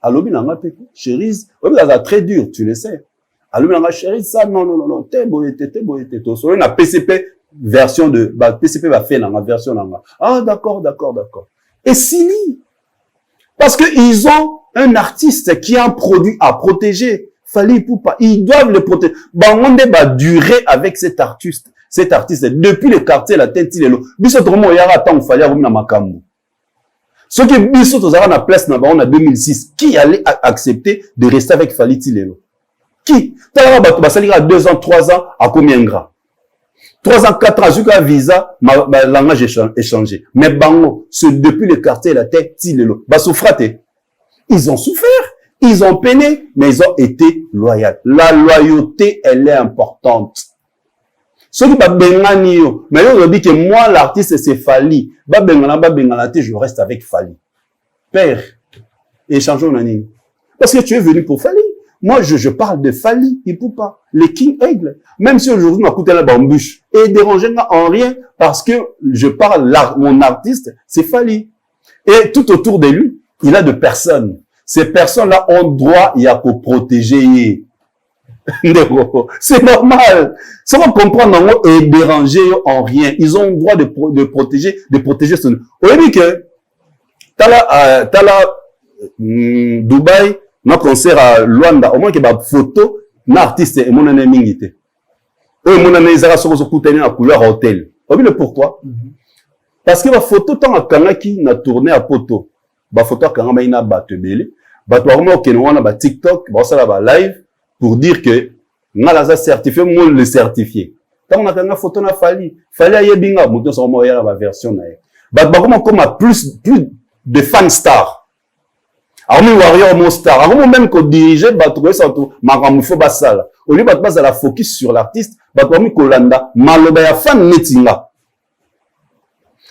Alobi nanga peko, Cherise, obi la très dur, tu le sais. Alobi nanga Cherise, ça non, te boyete. To so na PCP version de PCP va faire nanga version nanga. Ah d'accord. Et Sili, parce que ils ont un artiste qui a un produit à protéger. Fallait pour pas, ils doivent le protéger. Bangonde va durer avec cet artiste depuis le quartier la tête il est là biso tomo yara tant fallait revenir na makambo ce qui biso tozara na place na bango na 2006 qui allait accepter de rester avec Fally Tilelo qui tala ba basalira 2 ans 3 ans à combien gras 3 ans 4 ans jusqu'à visa ma langage échangé mais bango c'est depuis le quartier la tête Tilelo ba souffrate ils ont souffert ils ont peiné mais ils ont été loyaux la loyauté elle est importante. Ceux qui babengani yo, mais on dit que moi l'artiste c'est Fally. Babengana, je reste avec Fally. Père, échangeons nani. Parce que tu es venu pour Fally. Moi je parle de Fally, il peut pas. Les King Aigle, même si aujourd'hui on a coûté la bambuche et déranger en rien parce que je parle mon artiste c'est Fally. Et tout autour de lui, il a de personnes. Ces personnes-là ont droit à protéger. C'est normal. Ça va comprendre et déranger en rien. Ils ont le droit de protéger son. Vous voyez que t'as Dubaï, un concert à Luanda, au moins qu'il y a une photo, un artiste et mon ami mingité. Et mon ami Zara sur la couleur hôtel. Vous voyez le pourquoi? Parce que la photo tant à Kanaki n'a tourné à poto. La photo à Kanama ina batebele. Batouarma Kenwana ba TikTok, ba ça là live. Pour dire que Nalaza certifié, moi le certifié. Quand on a une photo na Fally a yebinga, mouton sur moi la version na. Comment comme plus de fan star. Alors nous warrior mon star. Alors même qu'on dirigeait trouver ça tout makamufo basala. Au lieu de la focus sur l'artiste, batouami kolanda maloba ya fan netinga.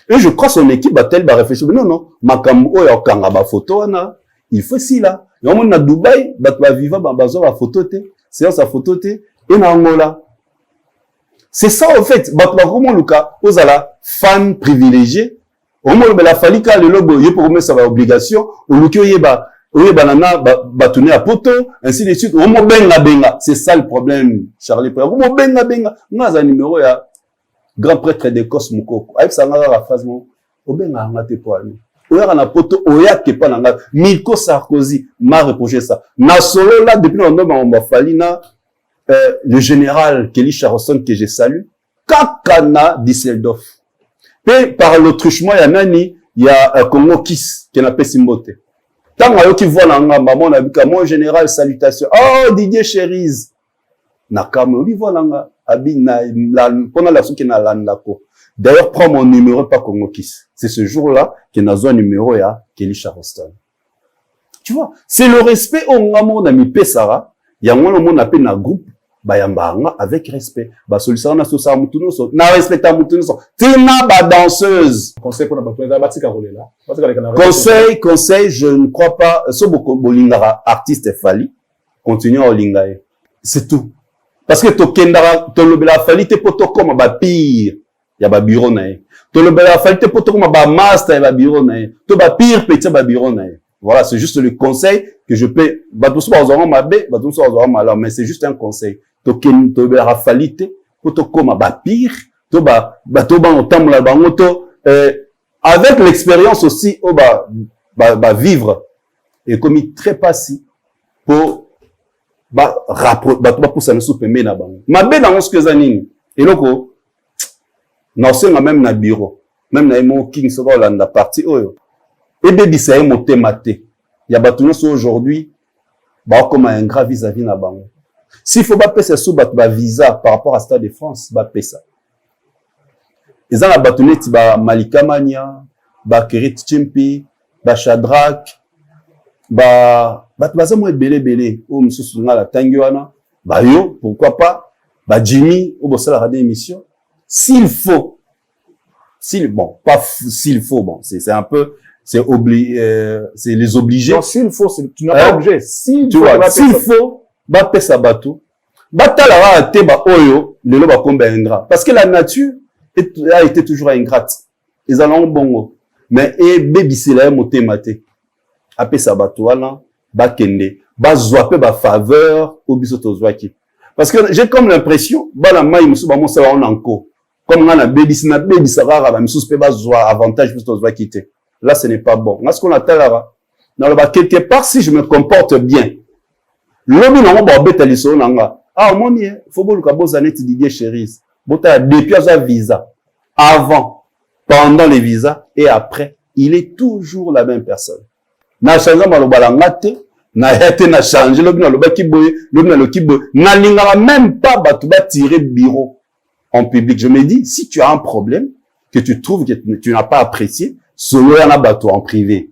Et je crois son équipe a-t-elle réfléchir non makamu oyo kanga ba photo na il faut si là. Et on a Dubaï, va vivre la photo c'est sa photo et na Angola. C'est ça en fait. Comment Luka, aux ala fan privilégié. Au moins la Fally ka le logo yé pour mettre sa obligation. Au Luka yeba nana tourner à poto ainsi de suite. Au moins benga. C'est ça le problème Charlie Prince. Au moins benga. On a un numéro ya grand prêtre de Cosmoko. Avec ça la phrase mon au benga ngate pour lui. Oya na poto oya kepa nanga Miko Sarkozy m'a reproché ça na solo là depuis longtemps on m'a fallu na le général Kelly Charleston que je salue Kakana Düsseldorf et par l'autruchement ya nani ya Congo Kiss qui n'a pas simbote tant ayo qui voit nanga maman na bika mon général salutation oh Didier Cherise na kamoli voit nanga abina la pona la souki na landako. D'ailleurs, prends mon numéro, pas Congo Kiss. C'est ce jour-là qu'il a un numéro à Kelly Charleston. Tu vois, c'est le respect au monde ami Pesara. Il y a un monde appelé un groupe, bayambanga avec respect. Ba solution na sosa mutuno so, na respect à mutuno so. Tina ba danseuse. Conseil pour la batika roulé là. Conseil, je ne crois pas. So boko bolingara artiste Fally. continue à olingaye. C'est tout. Parce que tokendara, tolobela falite poto comme ba pire, ya ba bureau nae. Tolobela falite poto comme ba master, ya ba bureau nae. To ba pire petit ba bureau nae. Voilà, c'est juste le conseil que je peux, mais c'est juste un conseil. Tolobela falite poto comme ba pire, to ba otamula bangoto, avec l'expérience aussi, vivre. Et comme il très passé pour pour ça ne soupe mais na bango mabe na ce que zanini et loko na senga même na bureau même na mo king so landa parti oyo et baby ça est monté maté ya batu nyonso aujourd'hui comme un grave vis-à-vis na bango s'il faut pas payer sous ba visa par rapport à Stade de France ba payer ça ils ont la batu neti ba Malika Mania ba Kerit Chimpi ba Shadrach baza mo belé o mususu nga la tangi wana ba yo pourquoi pas ba Jimmy o bosala radio émission s'il faut bon c'est un peu c'est les obligés. Non, s'il faut tu n'as pas obligé si tu vois s'il faut ba pesa bato batala wa te ba oyo lelo ba komba ingrat parce que la nature a été toujours ingrate ils allons bongo mais et baby c'est là motématé apé sabato wana bakende bazwa ba faveur au bisoto zwaki parce que j'ai comme l'impression bala mai musu ba monsa on encore comme on a baby sarara ba musu pe bazwa avantage bisoto zwaki te là ce n'est pas bon parce qu'on attend là dans le quelque part si je me comporte bien lobi na ba beta liso nanga moni faut boluka bozane ti Didier Cherise bota depuis à visa avant pendant les visas et après il est toujours la même personne. Na changé maloba la ngate na été na changé lobi na loba kiboye lobi na lokibo na linga même pas batu ba tirer bureau en public. Je me dis si tu as un problème que tu trouves que tu n'as pas apprécié solo na batu en privé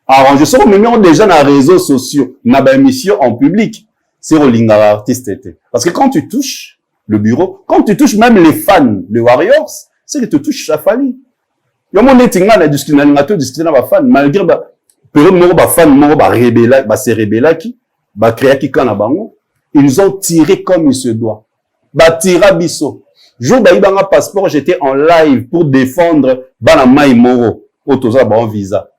arrange ça même déjà na réseaux sociaux na ba émission en public c'est au linga artiste été parce que quand tu touches le bureau quand tu touches même les fans les Warriors c'est que tu touches sa famille yo mon netinga na discuter na ngato discuter na ba fan malgré pero moko ba fan moko ba rebella ba se rebella ki ba créa ki kana bango ils ont tiré comme il se doit ba tira biso jour ba ibanga passeport j'étais en live pour défendre bana mai moro otoza ba en visa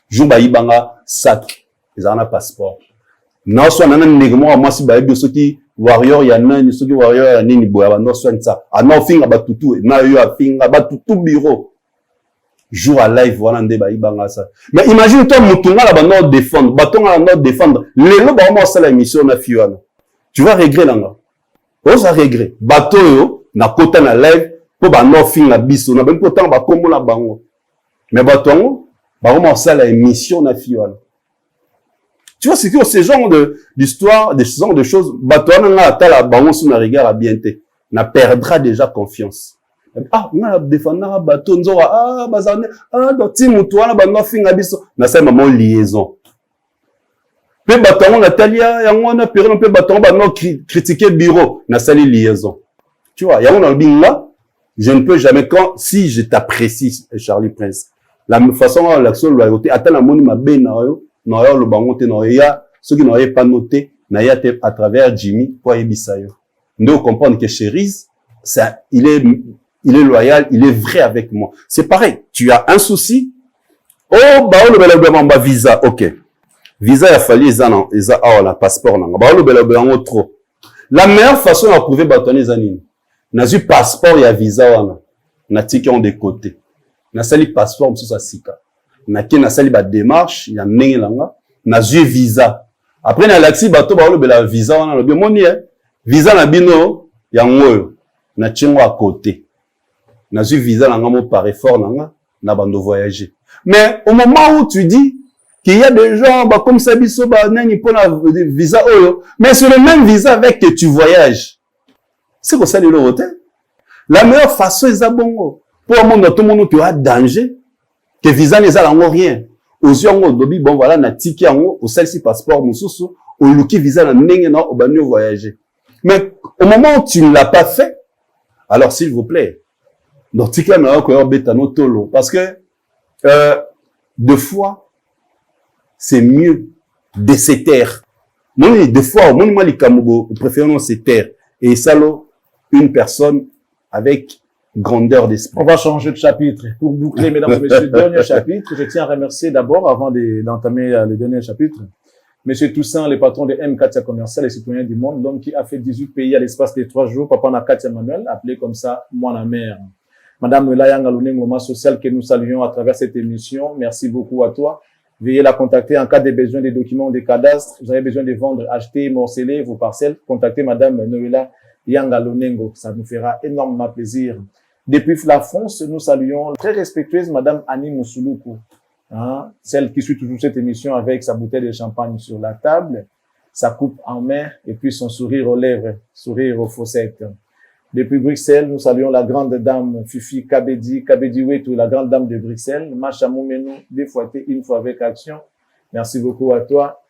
jour ba ibanga sac ils ont un passeport non soit nana négmo moi si ba biso ki warrior ya nani soki warrior ya nini boya ba no soit ça ana finga ba tutu na yo afinga ba tutu bureau jour à live voilà ndé ba ibanga ça mais imagine toi mutunga la ba no défendre batonga la no défendre lelo ba mo sala émission na fiwana tu vas regretter langa oza regret bato yo na kota na live po ba no finga biso na ben kota ba komola bango mais batongo ba mo sala émission na fiwana tu vois c'est que ce genre d'histoire de ce genre de choses bato na atala bango sous na regard à bienté na perdra déjà confiance. Na défendre bateau nzoa bazane do timu toana ba no finga biso na sa maman liaison pe batongo Natalia yango na période pe batongo ba no critiquer bureau na sali liaison tu vois yango na binga je ne peux jamais quand si je t'apprécie Charlie Prince la façon l'action loyauté attends la moni mabe na yo le bango te na ya ceux qui n'auraient pas noté na ya te à travers Jimmy pour yebisa yo ndio comprendre que Cherise ça il est loyal, il est vrai avec moi. C'est pareil, tu as un souci. Oh, le visa, ok. Visa, il a fallu, la passeport, le trop. La meilleure façon de prouver bâtonner zanine. N'a eu passeport, il y a visa, n'a ticket en des côtés. N'a sali passeport, monsieur sa sika. N'a sali ba démarche, il y a n'engue langa. N'a eu visa. Après, n'a l'axi, bateau, le visa, on a le bien, mon visa, n'a bino, il y a un n'a tchengo à côté. N'a eu visa nanga mo par effort nanga na bando voyager mais au moment où tu dis qu'il y a des gens comme ça biso ba nani pour la visa oyo mais sur le même visa avec que tu voyages c'est comme ça le hôtel la meilleure façon est bongo pour monde tout le monde tu as danger que visa n'est pas rien aux yeux on dobi bon voilà na ticket en au celle-ci passeport mususu au luki visa na ndenge na obanu voyager mais au moment où tu ne l'as pas fait alors s'il vous plaît donc, parce que deux fois, c'est mieux de se taire Des fois, moi, les Kamugo, préférons se taire. Et ça, une personne avec grandeur d'esprit. On va changer de chapitre. Pour boucler, mesdames et messieurs, dernier chapitre. Je tiens à remercier d'abord, avant d'entamer le dernier chapitre, Monsieur Toussaint, le patron de M4 Commercial et citoyens du monde, l'homme qui a fait 18 pays à l'espace de 3 jours, Papa Nakatia Manuel, appelé comme ça, moi la mère. Madame Layanga Ngoma Social, que nous saluons à travers cette émission. Merci beaucoup à toi. Veuillez la contacter en cas de besoin des documents des cadastres. Vous avez besoin de vendre, acheter, morceler vos parcelles. Contactez Madame Noëlla Yanga Lonengo. Ça nous fera énormément plaisir. Depuis la France, nous saluons très respectueuse Madame Annie Moussouloukou. Hein, celle qui suit toujours cette émission avec sa bouteille de champagne sur la table, sa coupe en main et puis son sourire aux lèvres, sourire aux fossettes. Depuis Bruxelles, nous saluons la grande dame Fifi Kabedi Wetou, la grande dame de Bruxelles, Macha Moumenou, des fois une fois avec action. Merci beaucoup à toi.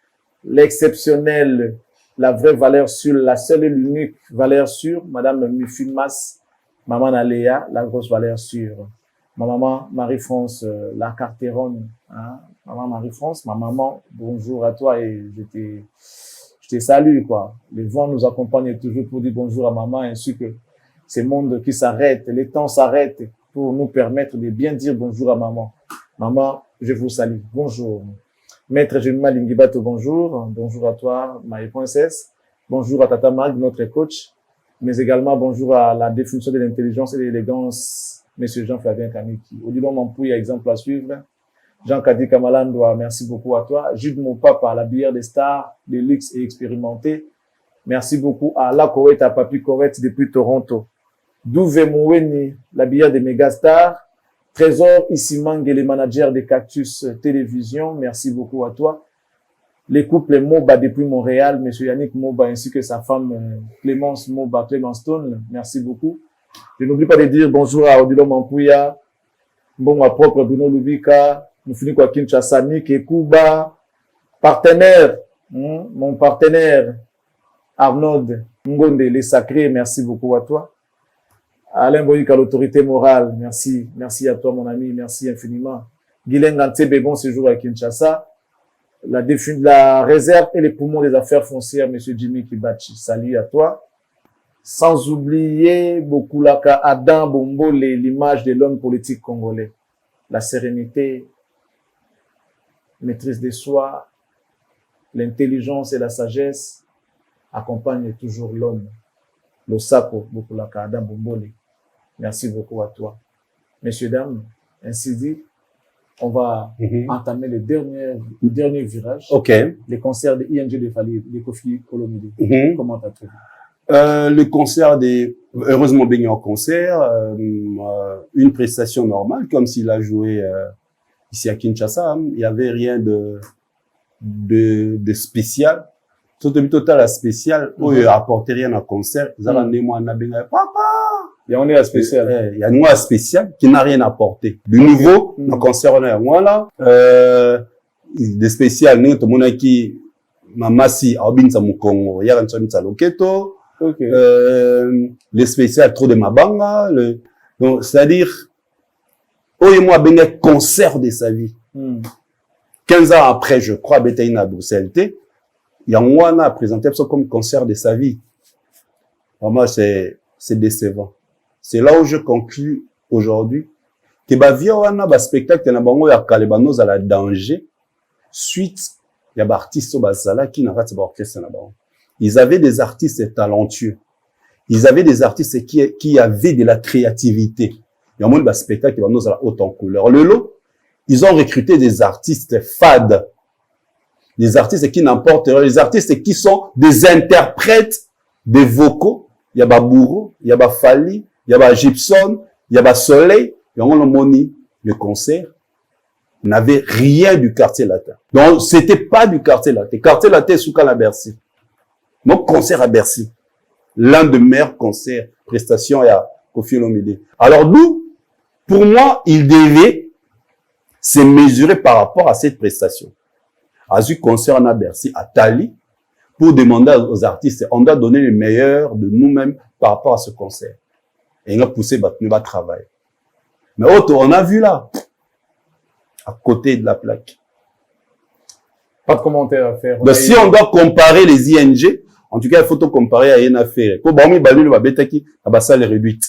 L'exceptionnel, la vraie valeur sûre, la seule et l'unique valeur sûre, Madame Mufimas, Maman Aléa, la grosse valeur sûre. Ma maman Marie-France, la Carteronne, hein. Maman Marie-France, ma maman, bonjour à toi et je te salue, quoi. Les vents nous accompagnent toujours pour dire bonjour à maman ainsi que ces mondes qui s'arrêtent, les temps s'arrêtent pour nous permettre de bien dire bonjour à maman. Maman, je vous salue. Bonjour. Maître Jenuma Lingibato, bonjour. Bonjour à toi, Marie-Princesse. Bonjour à Tata Mag, notre coach. Mais également bonjour à la définition de l'intelligence et de l'élégance, Monsieur Jean-Flavien Kamiki. Odilon Mampouille, exemple à suivre. Jean-Kadi Kamalandoa, merci beaucoup à toi. Jude Mopapa, la bière des stars, de luxe et expérimenté. Merci beaucoup à La Corette, à Papi Corette depuis Toronto. Douve Mouweni, la bière des mégastars. Trésor Issimang et les managers des Cactus Télévision, merci beaucoup à toi. Les couples Moba depuis Montréal, Monsieur Yannick Moba ainsi que sa femme Clémence Moba, Clémence Stone, merci beaucoup. Je n'oublie pas de dire bonjour à Odilo Mampouya, bon à propre Bruno Lubika, nous finissons à Kinshasa, Nick et Kuba, partenaire, mon partenaire Arnaud Ngonde, les sacrés, merci beaucoup à toi. Alain Boyika, l'autorité morale, merci, merci à toi mon ami, merci infiniment. Guylaine Ganté, bon séjour à Kinshasa. La réserve et les poumons des affaires foncières, Monsieur Jimmy Kibachi, salut à toi. Sans oublier Bokulaka Adam Bombo, l'image de l'homme politique congolais. La sérénité, maîtrise de soi, l'intelligence et la sagesse accompagnent toujours l'homme. Le Sako, Bokulaka Adam Bombole. Merci beaucoup à toi. Messieurs, dames, ainsi dit, on va entamer le dernier virage. Ok. Les concerts de ING de Fali, de Kofi Olomide. Comment t'as trouvé? Le concert heureusement baigné en concert, une prestation normale, comme s'il a joué ici à Kinshasa. Il y avait rien de spécial. Surtout total à spécial, où il apportait rien à concert. Ils allaient moi papa. Il y a un à spécial. Il y a un spécial qui n'a rien apporté. Du nouveau, un concert on a voilà. De spécial, nous tout le monde qui mamasi abinza mukongo, ya kansa loketo. Okay. Les spéciales trop de mabanga, donc c'est-à-dire et moi ben un concert de sa vie. 15 ans après, je crois, Betaïna Bruxelles, Yangwana a présenté ça comme concert de sa vie. Vraiment, c'est décevant. C'est là où je conclus aujourd'hui que ba spectacle na bango ya Kalebano à la danger suite ya ba artiste bazala qui n'a pas de orchestre na bango. Ils avaient des artistes talentueux. Ils avaient des artistes qui avaient de la créativité. Il y a moins de spectacle qui va nous à la haute en couleur. Le lot, ils ont recruté des artistes fades. Des artistes qui n'importe rien. Des artistes qui sont des interprètes des vocaux. Il y a Babouro, il y a Fali, il y a Gibson, il y a Soleil. Il y a le concert n'avait rien du quartier latin. Donc, c'était pas du quartier latin. Quartier latin, sous la Bercy. Donc, concert à Bercy. L'un des meilleurs concerts, prestations à Kofi Olomide. Alors, d'où, pour moi, il devait se mesurer par rapport à cette prestation. À ce concert à Bercy, à Tali, pour demander aux artistes, on doit donner le meilleur de nous-mêmes par rapport à ce concert. Et on a poussé notre travail. Mais on a vu là, à côté de la plaque. Pas de commentaire à faire. Donc, si on doit comparer les ING, en tout cas, il faut tout comparer à une affaire. Pour Baomi Balu, va betaki, à basa les réduite.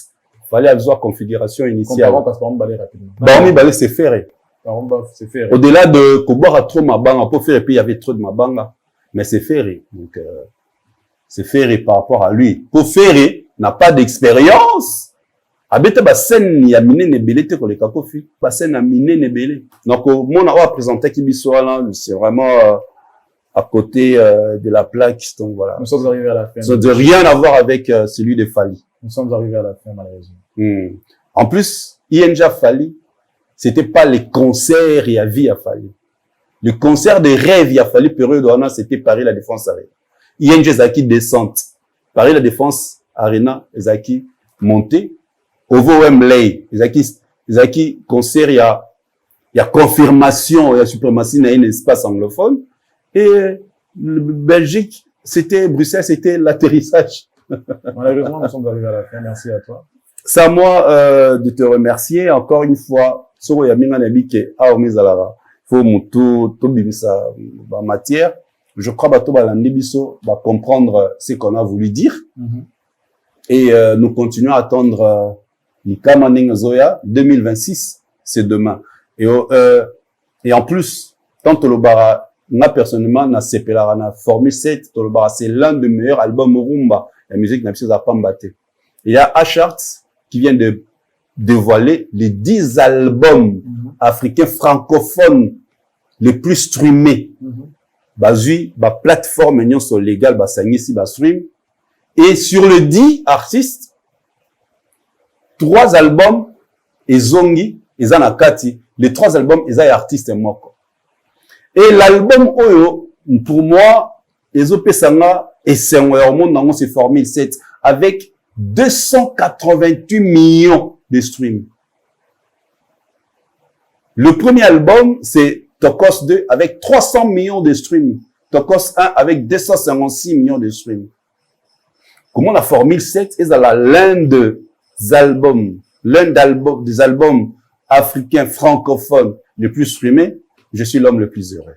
Fallait avoir configuration initiale. Comparons parce que Baomi Balé rapidement. Baomi Balu, c'est ferré. C'est ferré. Au-delà de Kobora trop Mabanga, pour faire, et puis il y avait trop de Mabanga. Mais c'est ferré. Donc, c'est ferré par rapport à lui. Pour ferré, n'a pas d'expérience. Abete ba scène ya mine nebele te ko le kakofi. Ba scène na mine nebele. Donc, mon a présenté qui bisoa là, c'est vraiment, à côté de la plaque. Donc voilà. Nous sommes arrivés à la fin. Ça n'a rien à voir avec celui de Fali. Nous sommes arrivés à la fin, malheureusement. En plus, INJ Fali, c'était pas les concerts et à vie à Fali. Le concert de rêve à Fali, période où c'était Paris La Défense Arena. INJ Zaki descente. Paris La Défense Arena, Zaki monté. Ovo Wembley, Zaki concert, il y a confirmation, il y a suprématie dans un espace anglophone. Et Belgique, Bruxelles, c'était l'atterrissage. Malheureusement, nous sommes arrivés à la fin. Merci à toi. C'est à moi de te remercier encore une fois. Soro ya minga na bike a omizalara. Faut mutu to bimisa ba matière. Je crois bato ba landi biso ba comprendre ce qu'on a voulu dire. Et nous continuons à attendre Likama Ninga Zoya 2026, c'est demain. Et en plus, tant Tolobara, moi personnellement, na Sepelara na Formule 7, Tolobara, c'est l'un des meilleurs albums rumba. La musique n'a pas Pambate. Il y a Ashart qui vient de dévoiler les 10 albums africains francophones les plus streamés. Bazui, ba plateforme union sur légal, ba sangisi, ba stream. Et sur le 10 artistes, 3 albums, et Zongi, et Zanakati, les 3 albums, ils sont artistes moko. Et l'album Oyo, pour moi, Ezo Pesanga, et c'est au monde, c'est Formule 7, avec 288 millions de streams. Le premier album, c'est Tokos 2, avec 300 millions de streams. Tokos 1, avec 256 millions de streams. Comment la Formule 7 est l'un des albums africains francophones les plus streamés? Je suis l'homme le plus heureux.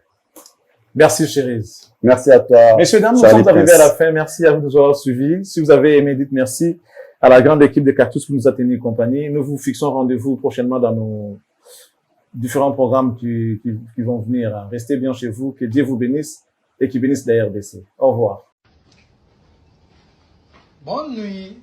Merci, Chérise. Merci à toi. Messieurs, dames, nous sommes arrivés à la fin. Merci à vous de nous avoir suivis. Si vous avez aimé, dites merci à la grande équipe de Cactus qui nous a tenu compagnie. Nous vous fixons rendez-vous prochainement dans nos différents programmes qui vont venir. Restez bien chez vous. Que Dieu vous bénisse et qu'il bénisse la RDC. Au revoir. Bonne nuit.